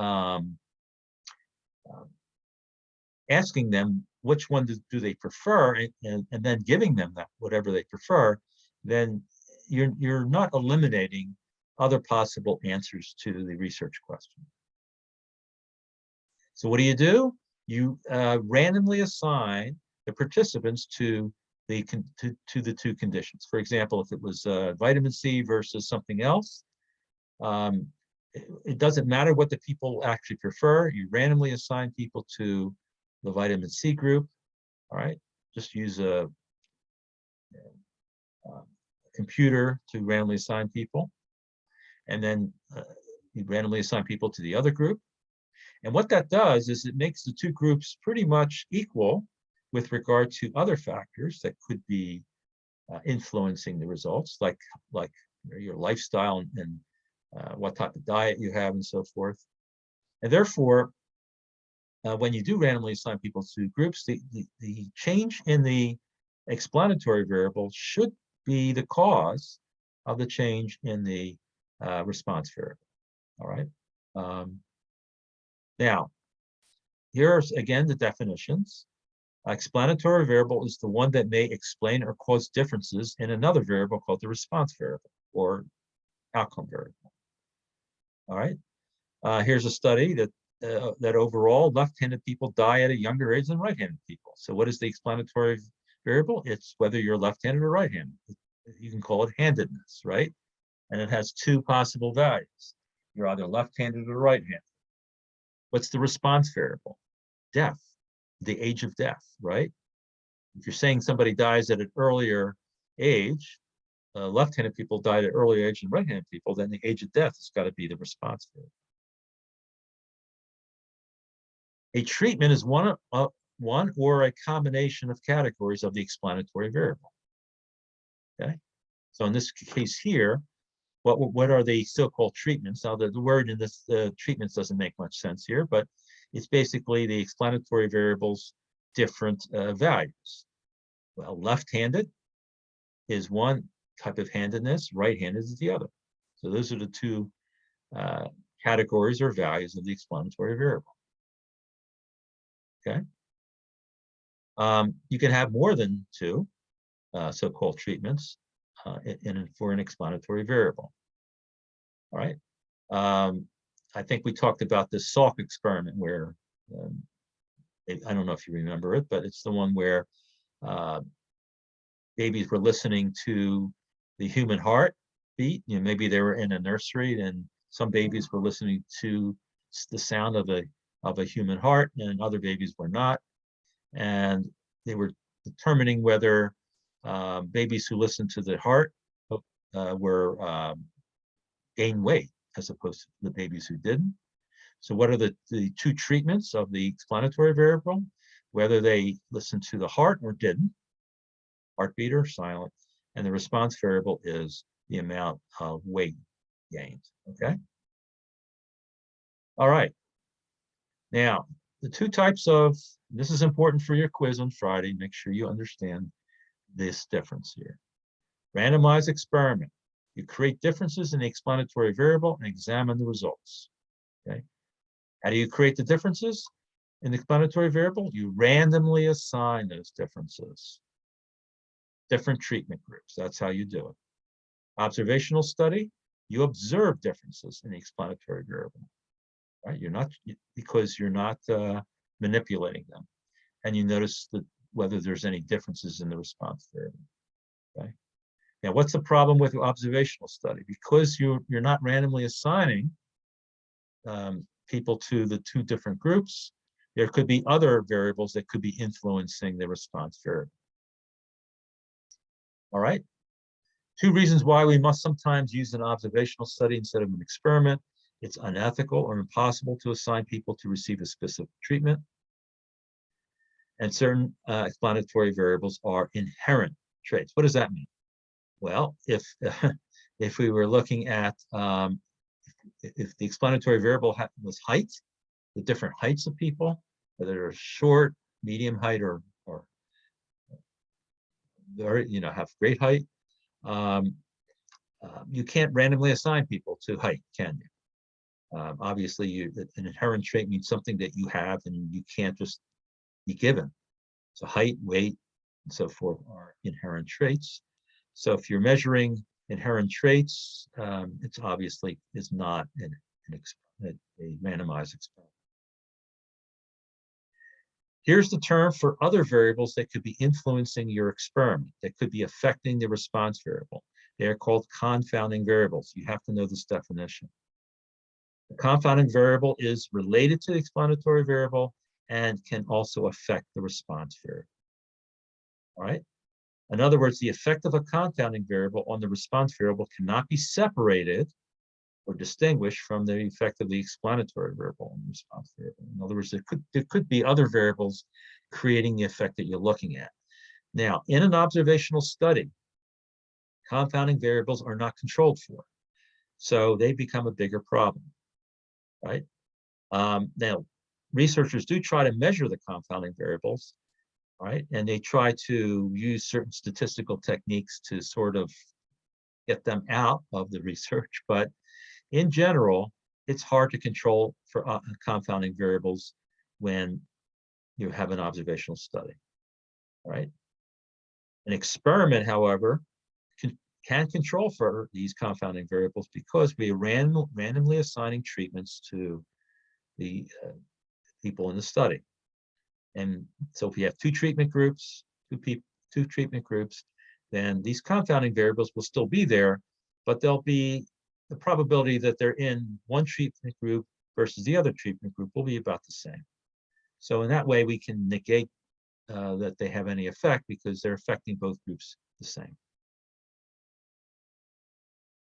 asking them which one do they prefer, and then giving them that whatever they prefer, then you're not eliminating other possible answers to the research question. So what do? You randomly assign the participants to the two conditions. For example, if it was vitamin C versus something else, it doesn't matter what the people actually prefer. You randomly assign people to the vitamin C group. All right, just use a computer to randomly assign people. And then you randomly assign people to the other group. And what that does is it makes the two groups pretty much equal with regard to other factors that could be influencing the results, like your lifestyle and what type of diet you have and so forth. And therefore, when you do randomly assign people to groups, the change in the explanatory variable should be the cause of the change in the response variable. All right. Now, here's again the definitions. Explanatory variable is the one that may explain or cause differences in another variable called the response variable or outcome variable. All right. Here's a study that overall left-handed people die at a younger age than right-handed people. So what is the explanatory variable? It's whether you're left-handed or right-handed. You can call it handedness, right? And it has two possible values. You're either left-handed or right-handed. What's the response variable? Death, the age of death, right? If you're saying somebody dies at an earlier age, left-handed people died at an earlier age than right-handed people, then the age of death has got to be the response variable. A treatment is one or a combination of categories of the explanatory variable. Okay, so in this case here, what are the so-called treatments? Now, the word in this treatments doesn't make much sense here, but it's basically the explanatory variables' different values. Well, left-handed is one type of handedness, right-handed is the other. So those are the two categories or values of the explanatory variable. Okay. You can have more than two. so-called treatments for an explanatory variable. All right. I think we talked about this Salk experiment where, I don't know if you remember it, but it's the one where babies were listening to the human heart beat. Maybe they were in a nursery and some babies were listening to the sound of a human heart and other babies were not. And they were determining whether babies who listened to the heart were gain weight as opposed to the babies who didn't. So what are the two treatments of the explanatory variable? Whether they listened to the heart or didn't, heartbeat or silent, and the response variable is the amount of weight gained, okay? All right. Now, the two types of, this is important for your quiz on Friday, make sure you understand this difference here. Randomized experiment. You create differences in the explanatory variable and examine the results, okay? How do you create the differences in the explanatory variable? You randomly assign those differences. Different treatment groups, that's how you do it. Observational study, you observe differences in the explanatory variable, right? Because you're not manipulating them. And you notice whether there's any differences in the response variable, okay? Now, what's the problem with observational study? Because you're not randomly assigning people to the two different groups, there could be other variables that could be influencing the response variable. All right. Two reasons why we must sometimes use an observational study instead of an experiment. It's unethical or impossible to assign people to receive a specific treatment. And certain explanatory variables are inherent traits. What does that mean? Well, if we were looking at if the explanatory variable was height, the different heights of people, whether they're short, medium height, or very, have great height, you can't randomly assign people to height, can you? Obviously, an inherent trait means something that you have and you can't just be given. So height, weight, and so forth are inherent traits. So if you're measuring inherent traits, it's obviously is not a randomized experiment. Here's the term for other variables that could be influencing your experiment, that could be affecting the response variable. They are called confounding variables. You have to know this definition. The confounding variable is related to the explanatory variable and can also affect the response variable. All right? In other words, the effect of a confounding variable on the response variable cannot be separated or distinguished from the effect of the explanatory variable on the response variable. In other words, there could be other variables creating the effect that you're looking at. Now, in an observational study, confounding variables are not controlled for, so they become a bigger problem, right? Now, researchers do try to measure the confounding variables, right? And they try to use certain statistical techniques to sort of get them out of the research, but in general, it's hard to control for confounding variables when you have an observational study, right? An experiment, however, can control for these confounding variables because we are randomly assigning treatments to the people in the study. And so if we have two treatment groups, then these confounding variables will still be there, but they'll be the probability that they're in one treatment group versus the other treatment group will be about the same. So in that way, we can negate that they have any effect because they're affecting both groups the same.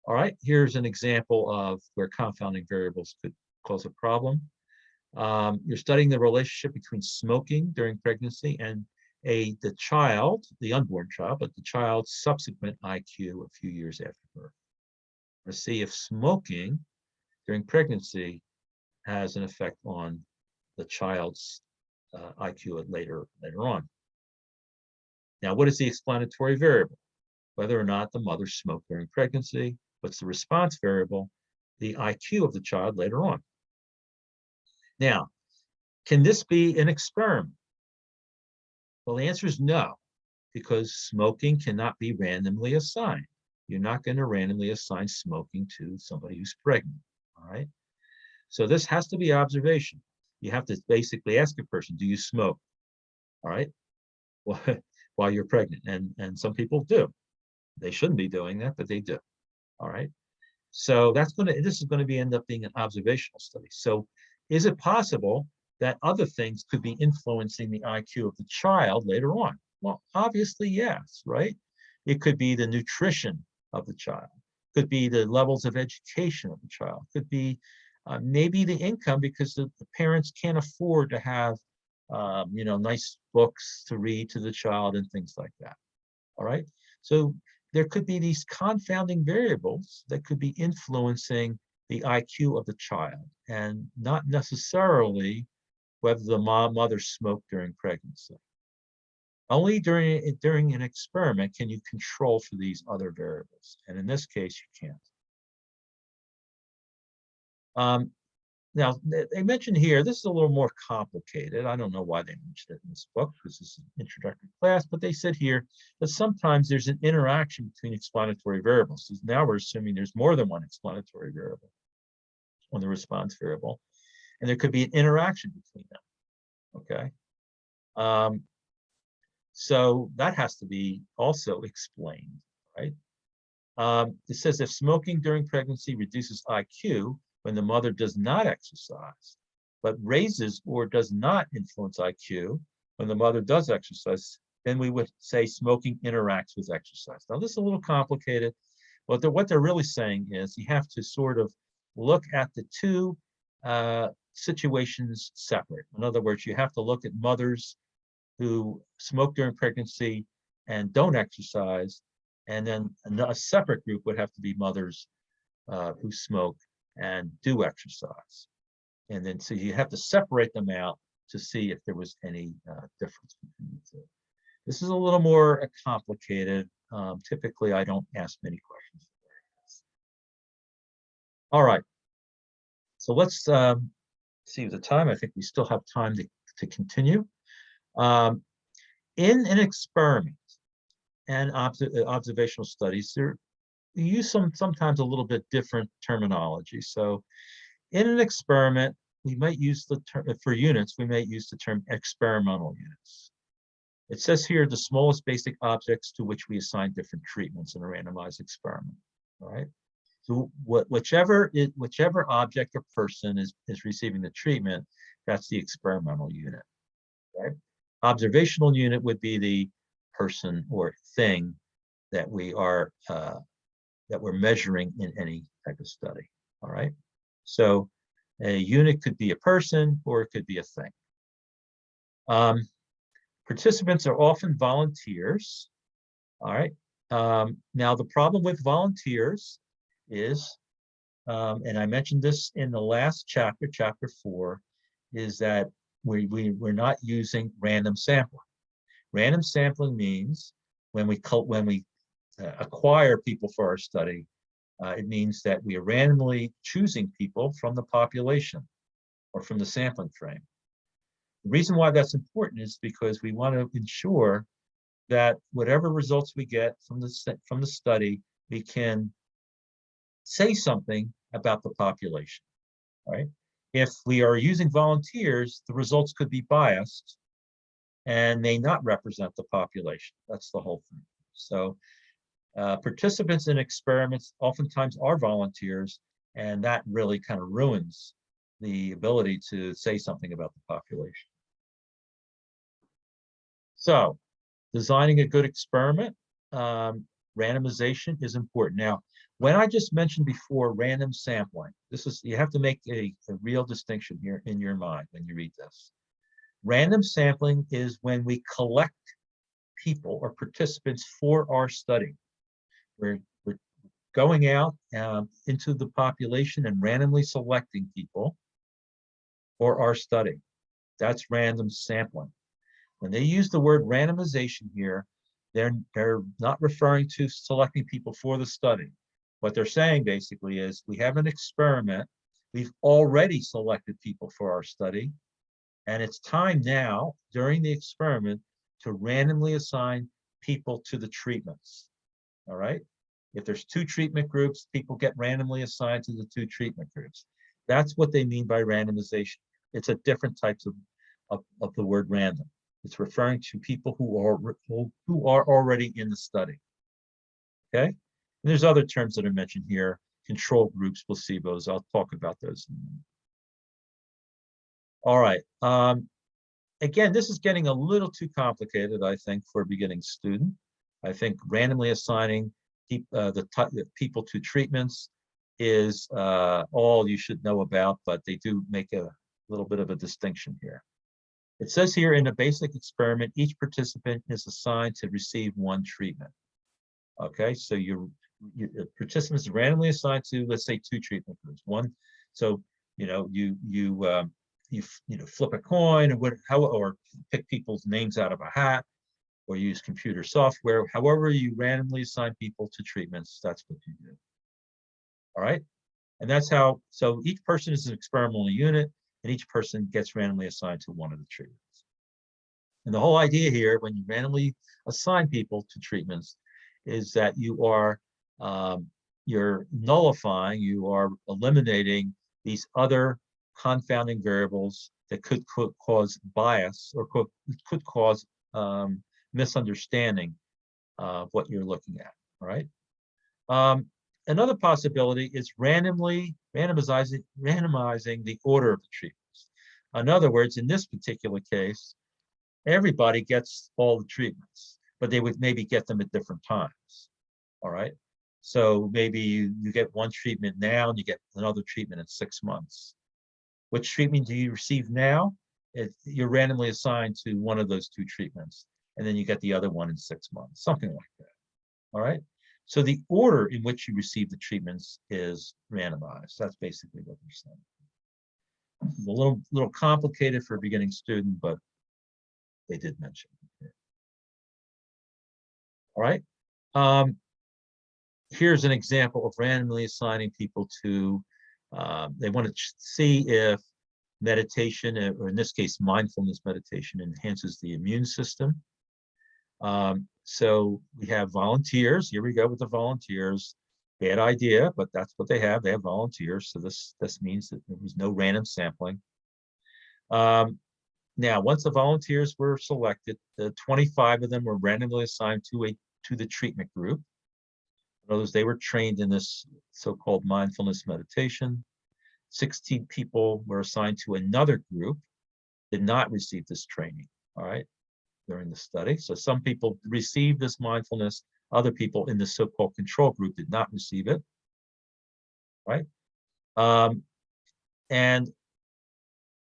All right, here's an example of where confounding variables could cause a problem. You're studying the relationship between smoking during pregnancy and the unborn child, but the child's subsequent IQ a few years after birth. To see if smoking during pregnancy has an effect on the child's IQ later on. Now, what is the explanatory variable? Whether or not the mother smoked during pregnancy. What's the response variable? The IQ of the child later on. Now, can this be an experiment? Well, the answer is no, because smoking cannot be randomly assigned. You're not going to randomly assign smoking to somebody who's pregnant, all right? So this has to be observation. You have to basically ask a person, do you smoke, all right, while you're pregnant? And some people do. They shouldn't be doing that, but they do, all right? So this is going to end up being an observational study. So is it possible that other things could be influencing the IQ of the child later on? Well, obviously, yes, right? It could be the nutrition of the child, could be the levels of education of the child, could be maybe the income, because the parents can't afford to have nice books to read to the child and things like that. All right. So there could be these confounding variables that could be influencing the IQ of the child, and not necessarily whether the mother smoked during pregnancy. Only during an experiment can you control for these other variables, and in this case, you can't. Now, they mentioned here, this is a little more complicated. I don't know why they mentioned it in this book, because this is an introductory class, but they said here that sometimes there's an interaction between explanatory variables. So now we're assuming there's more than one explanatory variable on the response variable, and there could be an interaction between them, okay? So that has to be also explained, right? It says if smoking during pregnancy reduces IQ when the mother does not exercise, but raises or does not influence IQ when the mother does exercise, then we would say smoking interacts with exercise. Now, this is a little complicated, but what they're really saying is you have to sort of look at the two situations separate. In other words, you have to look at mothers who smoke during pregnancy and don't exercise, and then a separate group would have to be mothers who smoke and do exercise. And then so you have to separate them out to see if there was any difference between the two. This is a little more complicated. Typically, I don't ask many questions. All right. So let's see the time. I think we still have time to continue. In an experiment and observational studies, we use sometimes a little bit different terminology. So in an experiment, we might use the term, for units, we might use the term experimental units. It says here the smallest basic objects to which we assign different treatments in a randomized experiment, all right? So whichever object or person is receiving the treatment, that's the experimental unit, right? Observational unit would be the person or thing that we're measuring in any type of study, all right? So a unit could be a person or it could be a thing. Participants are often volunteers, all right? Now, the problem with volunteers is, and I mentioned this in the last chapter, chapter 4, is that we're not using random sampling. Random sampling means when we acquire people for our study, it means that we are randomly choosing people from the population or from the sampling frame. The reason why that's important is because we want to ensure that whatever results we get from the study, we can say something about the population, right? If we are using volunteers, the results could be biased and may not represent the population. That's the whole thing. So participants in experiments oftentimes are volunteers, and that really kind of ruins the ability to say something about the population. So designing a good experiment, randomization is important. Now, when I just mentioned before random sampling, you have to make a real distinction here in your mind when you read this. Random sampling is when we collect people or participants for our study. We're going out into the population and randomly selecting people for our study. That's random sampling. When they use the word randomization here, they're not referring to selecting people for the study. What they're saying basically is we have an experiment. We've already selected people for our study, and it's time now during the experiment to randomly assign people to the treatments. All right. If there's 2 treatment groups, people get randomly assigned to the 2 treatment groups. That's what they mean by randomization. It's a different types of the word random. It's referring to people who are already in the study. Okay. And there's other terms that are mentioned here: control groups, placebos. I'll talk about those in a minute. All right. Again, this is getting a little too complicated, I think, for a beginning student. I think randomly assigning the people to treatments is all you should know about, but they do make a little bit of a distinction here. It says here, in a basic experiment, each participant is assigned to receive 1 treatment. Okay, so your participants are randomly assigned to, let's say, 2 treatment groups. One, so you flip a coin or pick people's names out of a hat, or use computer software. However you randomly assign people to treatments, that's what you do. All right, and that's how. So each person is an experimental unit, and each person gets randomly assigned to one of the treatments. And the whole idea here, when you randomly assign people to treatments, is that you're nullifying, you are eliminating these other confounding variables that could cause bias or could cause misunderstanding of what you're looking at. All right. Another possibility is randomizing the order of the treatments. In other words, in this particular case, everybody gets all the treatments, but they would maybe get them at different times. All right. So maybe you get 1 treatment now and you get another treatment in 6 months. Which treatment do you receive now? You're randomly assigned to one of those 2 treatments, and then you get the other one in 6 months, something like that. All right. So the order in which you receive the treatments is randomized. That's basically what they're saying. It's a little complicated for a beginning student, but they did mention it. All right. Here's an example of randomly assigning people to, they want to see if meditation, or in this case, mindfulness meditation, enhances the immune system. So we have volunteers. Here we go with the volunteers. Bad idea, but that's what they have. They have volunteers. So this means that there was no random sampling. Now, once the volunteers were selected, the 25 of them were randomly assigned to the treatment group. In other words, they were trained in this so-called mindfulness meditation. 16 people were assigned to another group, did not receive this training, all right, during the study. So some people received this mindfulness, other people in the so-called control group did not receive it, right? And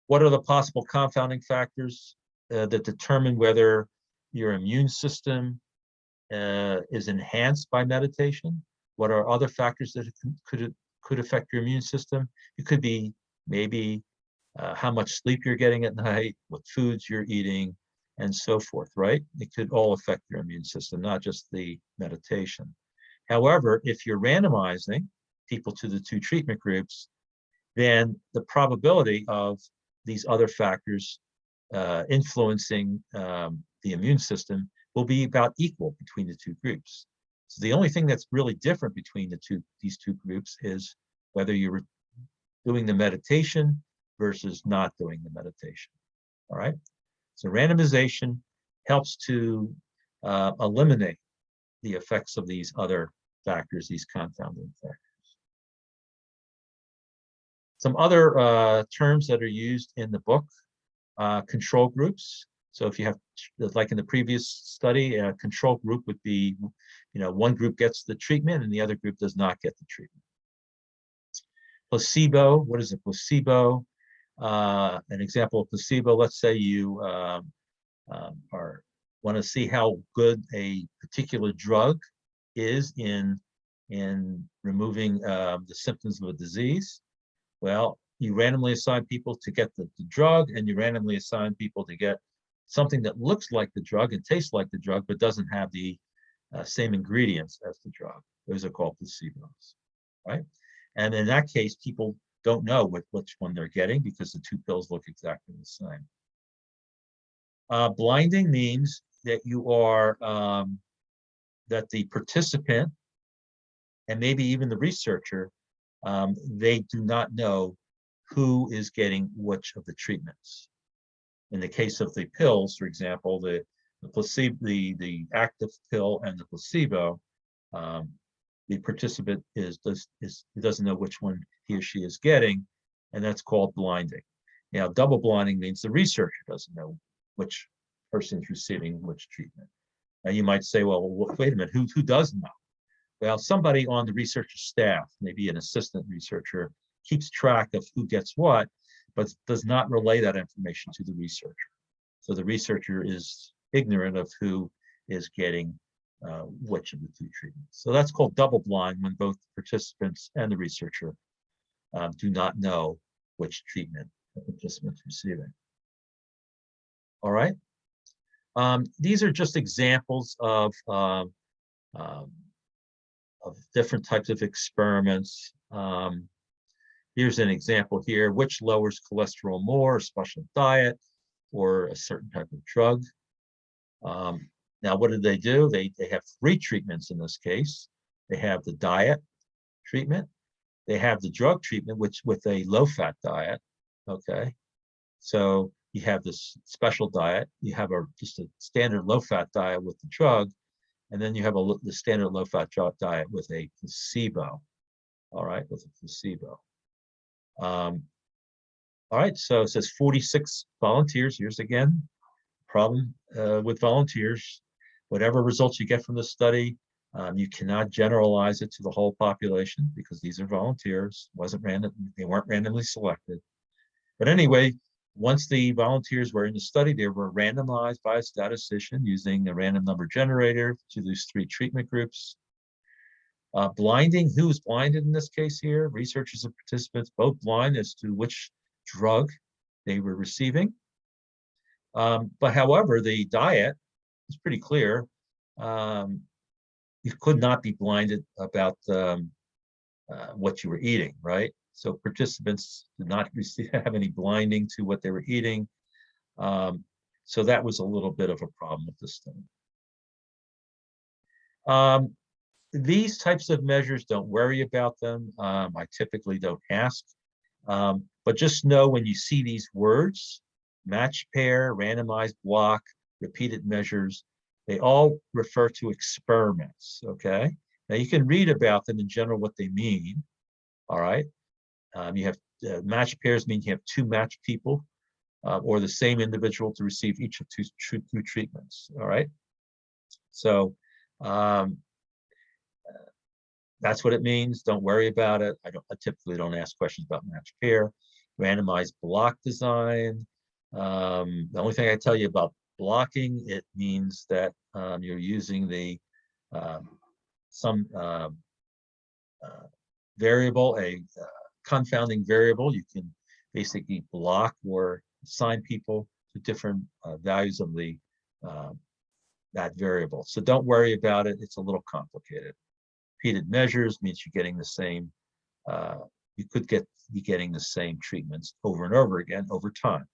what are the possible confounding factors that determine whether your immune system is enhanced by meditation? What are other factors that could affect your immune system? It could be maybe how much sleep you're getting at night, what foods you're eating, and so forth, right? It could all affect your immune system, not just the meditation. However, if you're randomizing people to the 2 treatment groups, then the probability of these other factors influencing the immune system will be about equal between the 2 groups. So the only thing that's really different between these two groups is whether you're doing the meditation versus not doing the meditation. All right. So randomization helps to eliminate the effects of these other factors, these confounding factors. Some other terms that are used in the book, control groups. So if you have, like in the previous study, a control group would be, one group gets the treatment and the other group does not get the treatment. Placebo, what is a placebo? An example of placebo, let's say you want to see how good a particular drug is in removing the symptoms of a disease. Well, you randomly assign people to get the drug, and you randomly assign people to get something that looks like the drug and tastes like the drug, but doesn't have the same ingredients as the drug. Those are called placebos, right? And in that case, people don't know which one they're getting because the 2 pills look exactly the same. Blinding means that you are, that the participant and maybe even the researcher, they do not know who is getting which of the treatments. In the case of the pills, for example, the placebo, the active pill and the placebo, the participant doesn't know which one he or she is getting, and that's called blinding. Now, double blinding means the researcher doesn't know which person is receiving which treatment. Now, you might say, well, wait a minute, who does know? Well, somebody on the researcher staff, maybe an assistant researcher, keeps track of who gets what, but does not relay that information to the researcher. So the researcher is ignorant of who is getting which of the two treatments. So that's called double blind, when both the participants and the researcher do not know which treatment the participant's receiving. All right. These are just examples of different types of experiments. Here's an example here: which lowers cholesterol more, a special diet or a certain type of drug? Now, what did they do? They have three treatments in this case. They have the diet treatment, they have the drug treatment, which with a low-fat diet. Okay, so you have this special diet, you have just a standard low-fat diet with the drug, and then you have the standard low-fat diet with a placebo. All right, with a placebo. All right, so it says 46 volunteers. Here's again, problem with volunteers. Whatever results you get from the study, you cannot generalize it to the whole population because these are volunteers. Wasn't random, they weren't randomly selected. But anyway, once the volunteers were in the study, they were randomized by a statistician using a random number generator to these three treatment groups. Blinding, who's blinded in this case here? Researchers and participants both blind as to which drug they were receiving. But however, the diet is pretty clear. You could not be blinded about what you were eating, right? So participants did not have any blinding to what they were eating. So that was a little bit of a problem with this thing. These types of measures, don't worry about them. I typically don't ask, but just know when you see these words, match pair, randomized block, repeated measures, they all refer to experiments, okay? Now you can read about them in general, what they mean, all right? You have match pairs mean you have two matched people or the same individual to receive each of two treatments, all right? So that's what it means. Don't worry about it. I typically don't ask questions about match pair. Randomized block design. The only thing I tell you about blocking, it means that you're using the some variable, a confounding variable. You can basically block or assign people to different values of the that variable. So don't worry about it. It's a little complicated. Repeated measures means you're getting the same. You could be getting the same treatments over and over again over time.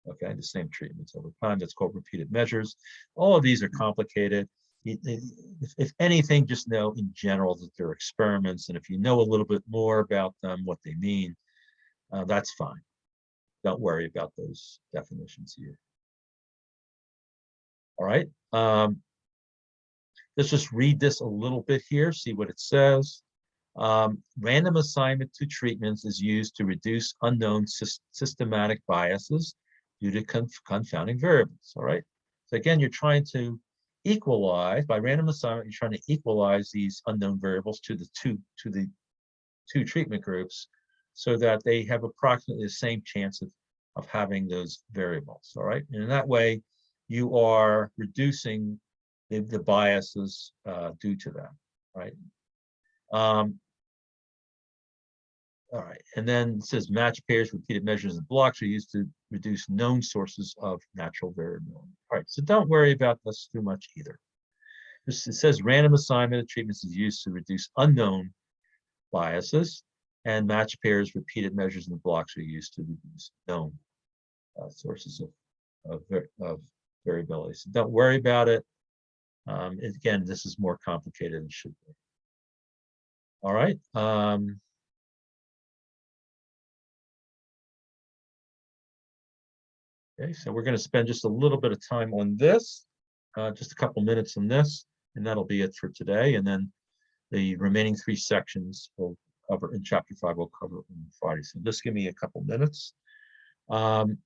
Okay, the same treatments over time. That's called repeated measures. All of these are complicated. If anything, just know in general that they're experiments, and if you know a little bit more about them, what they mean, that's fine. Don't worry about those definitions here. All right. Let's just read this a little bit here, see what it says. Random assignment to treatments is used to reduce unknown systematic biases due to confounding variables, all right? So again, you're trying to equalize, by random assignment, you're trying to equalize these unknown variables to the two treatment groups so that they have approximately the same chance of having those variables, all right? And in that way, you are reducing the biases due to them, right? All right, and then it says match pairs, repeated measures, and blocks are used to reduce known sources of natural variability. All right, so don't worry about this too much either. It says random assignment of treatments is used to reduce unknown biases, and match pairs, repeated measures, and blocks are used to reduce known sources of variability. variability. So don't worry about it. Again, this is more complicated than it should be. All right. Okay, so we're going to spend just a little bit of time on this, just a couple minutes on this, and that'll be it for today. And then the remaining 3 sections will cover in chapter 5. We'll cover on Friday. So just give me a couple minutes. It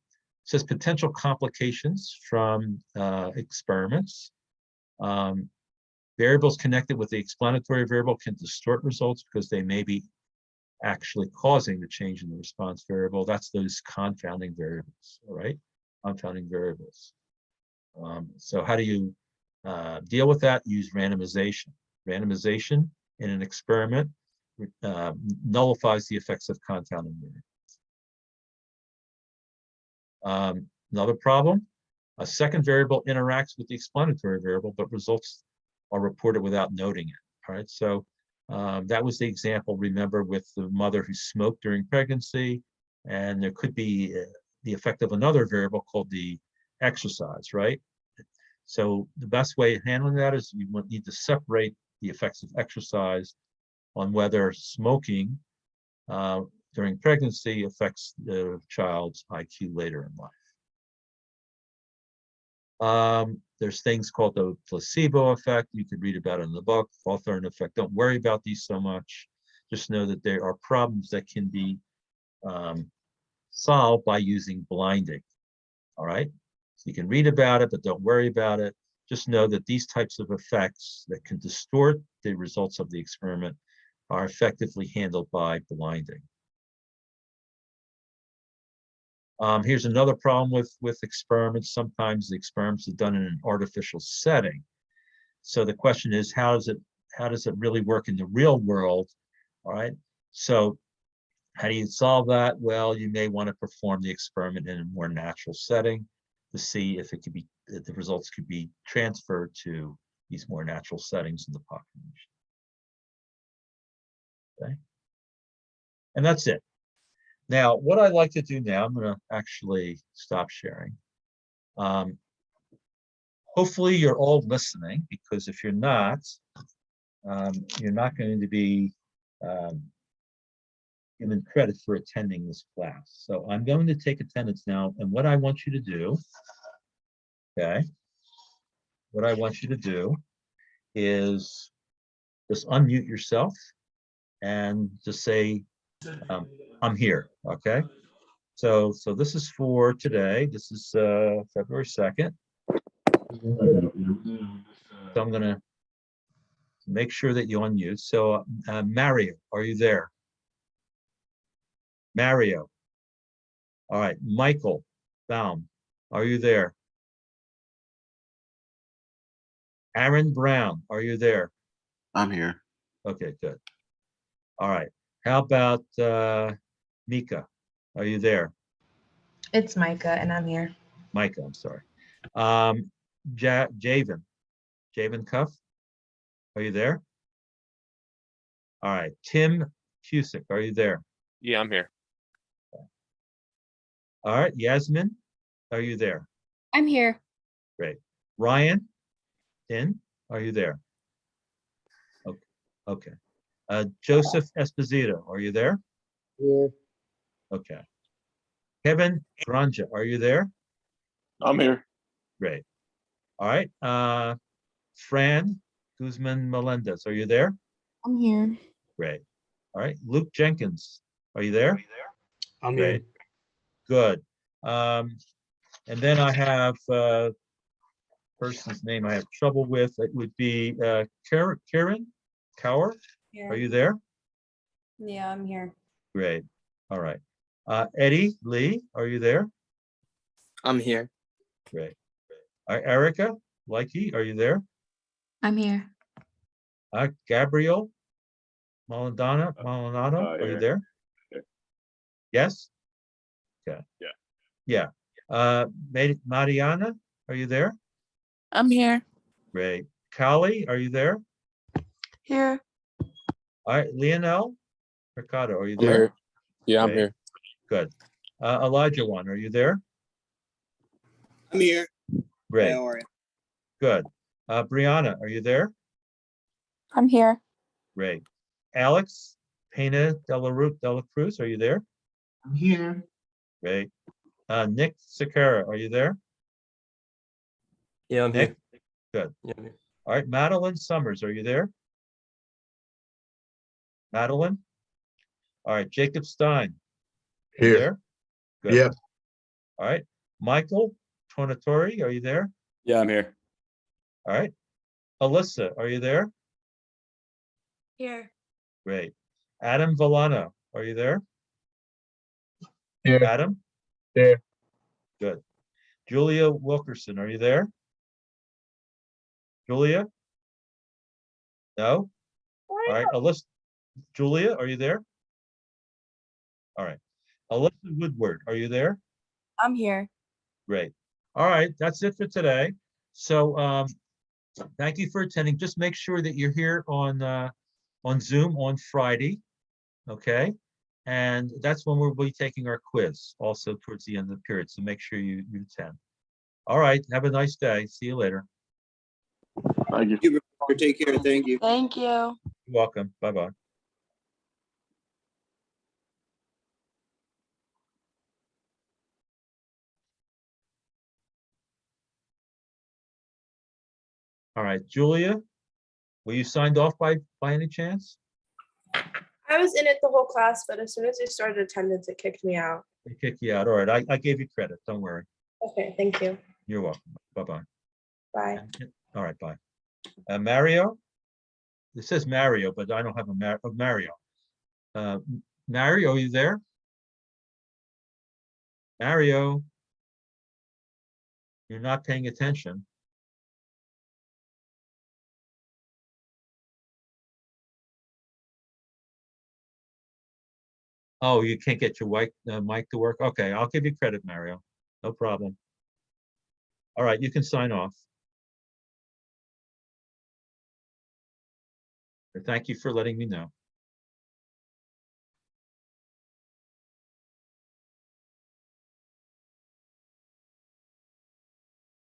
says potential complications from experiments. Variables connected with the explanatory variable can distort results because they may be actually causing the change in the response variable. That's those confounding variables, all right? Confounding variables. So how do you deal with that? Use randomization. Randomization in an experiment nullifies the effects of confounding variables. Another problem, a second variable interacts with the explanatory variable, but results are reported without noting it. All right, so that was the example, remember, with the mother who smoked during pregnancy, and there could be the effect of another variable called the exercise, right? So the best way of handling that is you need to separate the effects of exercise on whether smoking during pregnancy affects the child's IQ later in life. There's things called the placebo effect. You could read about it in the book, Hawthorne effect. Don't worry about these so much. Just know that there are problems that can be solved by using blinding. All right, so you can read about it, but don't worry about it. Just know that these types of effects that can distort the results of the experiment are effectively handled by blinding. Here's another problem with experiments. Sometimes the experiments are done in an artificial setting. So the question is, how does it really work in the real world? All right, so how do you solve that? Well, you may want to perform the experiment in a more natural setting to see if the results could be transferred to these more natural settings in the population. Okay, and that's it. Now, what I'd like to do now, I'm going to actually stop sharing. Hopefully you're all listening, because if you're not going to be given credit for attending this class. So I'm going to take attendance now, and what I want you to do, okay, what I want you to do is just unmute yourself and just say, I'm here, okay? So this is for today. This is February 2nd. So I'm gonna make sure that you unmute. So Mario, are you there? Mario. All right, Michael Baum, are you there? Aaron Brown, are you there? I'm here. Okay, good. All right. How about Mika? Are you there? It's Micah, and I'm here. Micah, I'm sorry. Javen Cuff, are you there? All right. Tim Cusick, are you there? Yeah, I'm here. All right. Yasmin, are you there? I'm here. Great. Ryan Tin, are you there? Okay. Joseph Esposito, are you there? Here. Okay. Kevin Granja, are you there? I'm here. Great. All right. Fran Guzman Melendez, are you there? I'm here. Great. All right. Luke Jenkins, are you there? I'm Great. here. Good. And then I have person's name I have trouble with. It would be Karen Cower. Are you there? Yeah, I'm here. Great. All right. Eddie Lee, are you there? I'm here. Great. Erica Likey, are you there? I'm here. Gabriel Maldonado, are you here. there? Here. Yes? Okay. Yeah. Yeah. Mariana, are you there? I'm here. Great. Callie, are you there? Here. All right. Lionel Mercado, are you I'm there? here. Yeah, I'm Great. here. Good. Elijah One, are you there? I'm here. Great, good. Brianna, are you there? I'm here. Great. Alex Pena Dela Cruz, are you there? I'm here. Great. Nick Sakara, are you there? Yeah, I'm Nick? here. Good. Yeah, I'm here. All right, Madeline Summers, are you there? Madeline? All right, Jacob Stein. Are you Here. there? Good. Yeah. All right, Michael Tornatori, are you there? Yeah, I'm here. All right. Alyssa, are you there? Here. Great. Adam Villano, are you there? Here. Adam? Here. Good. Julia Wilkerson, are you there? Julia? No? All right, Alyssa, Julia, are you there? All right. Alyssa Woodward, are you there? I'm here. Great. All right, that's it for today. So thank you for attending. Just make sure that you're here on Zoom on Friday, okay? And that's when we'll be taking our quiz, also towards the end of the period. So make sure you attend. All right, have a nice day. See you later. Thank you. Take care. Thank you. Thank you. You're welcome. Bye-bye. All right, Julia, were you signed off by any chance? I was in it the whole class, but as soon as I started attendance, it kicked me out. They kicked you out. All right, I gave you credit. Don't worry. Okay, thank you. You're welcome. Bye-bye. Bye. All right, bye. Mario? It says Mario, but I don't have a Mario. Mario, are you there? Mario? You're not paying attention. Oh, you can't get your mic to work? Okay, I'll give you credit, Mario. No problem. All right, you can sign off. Thank you for letting me know.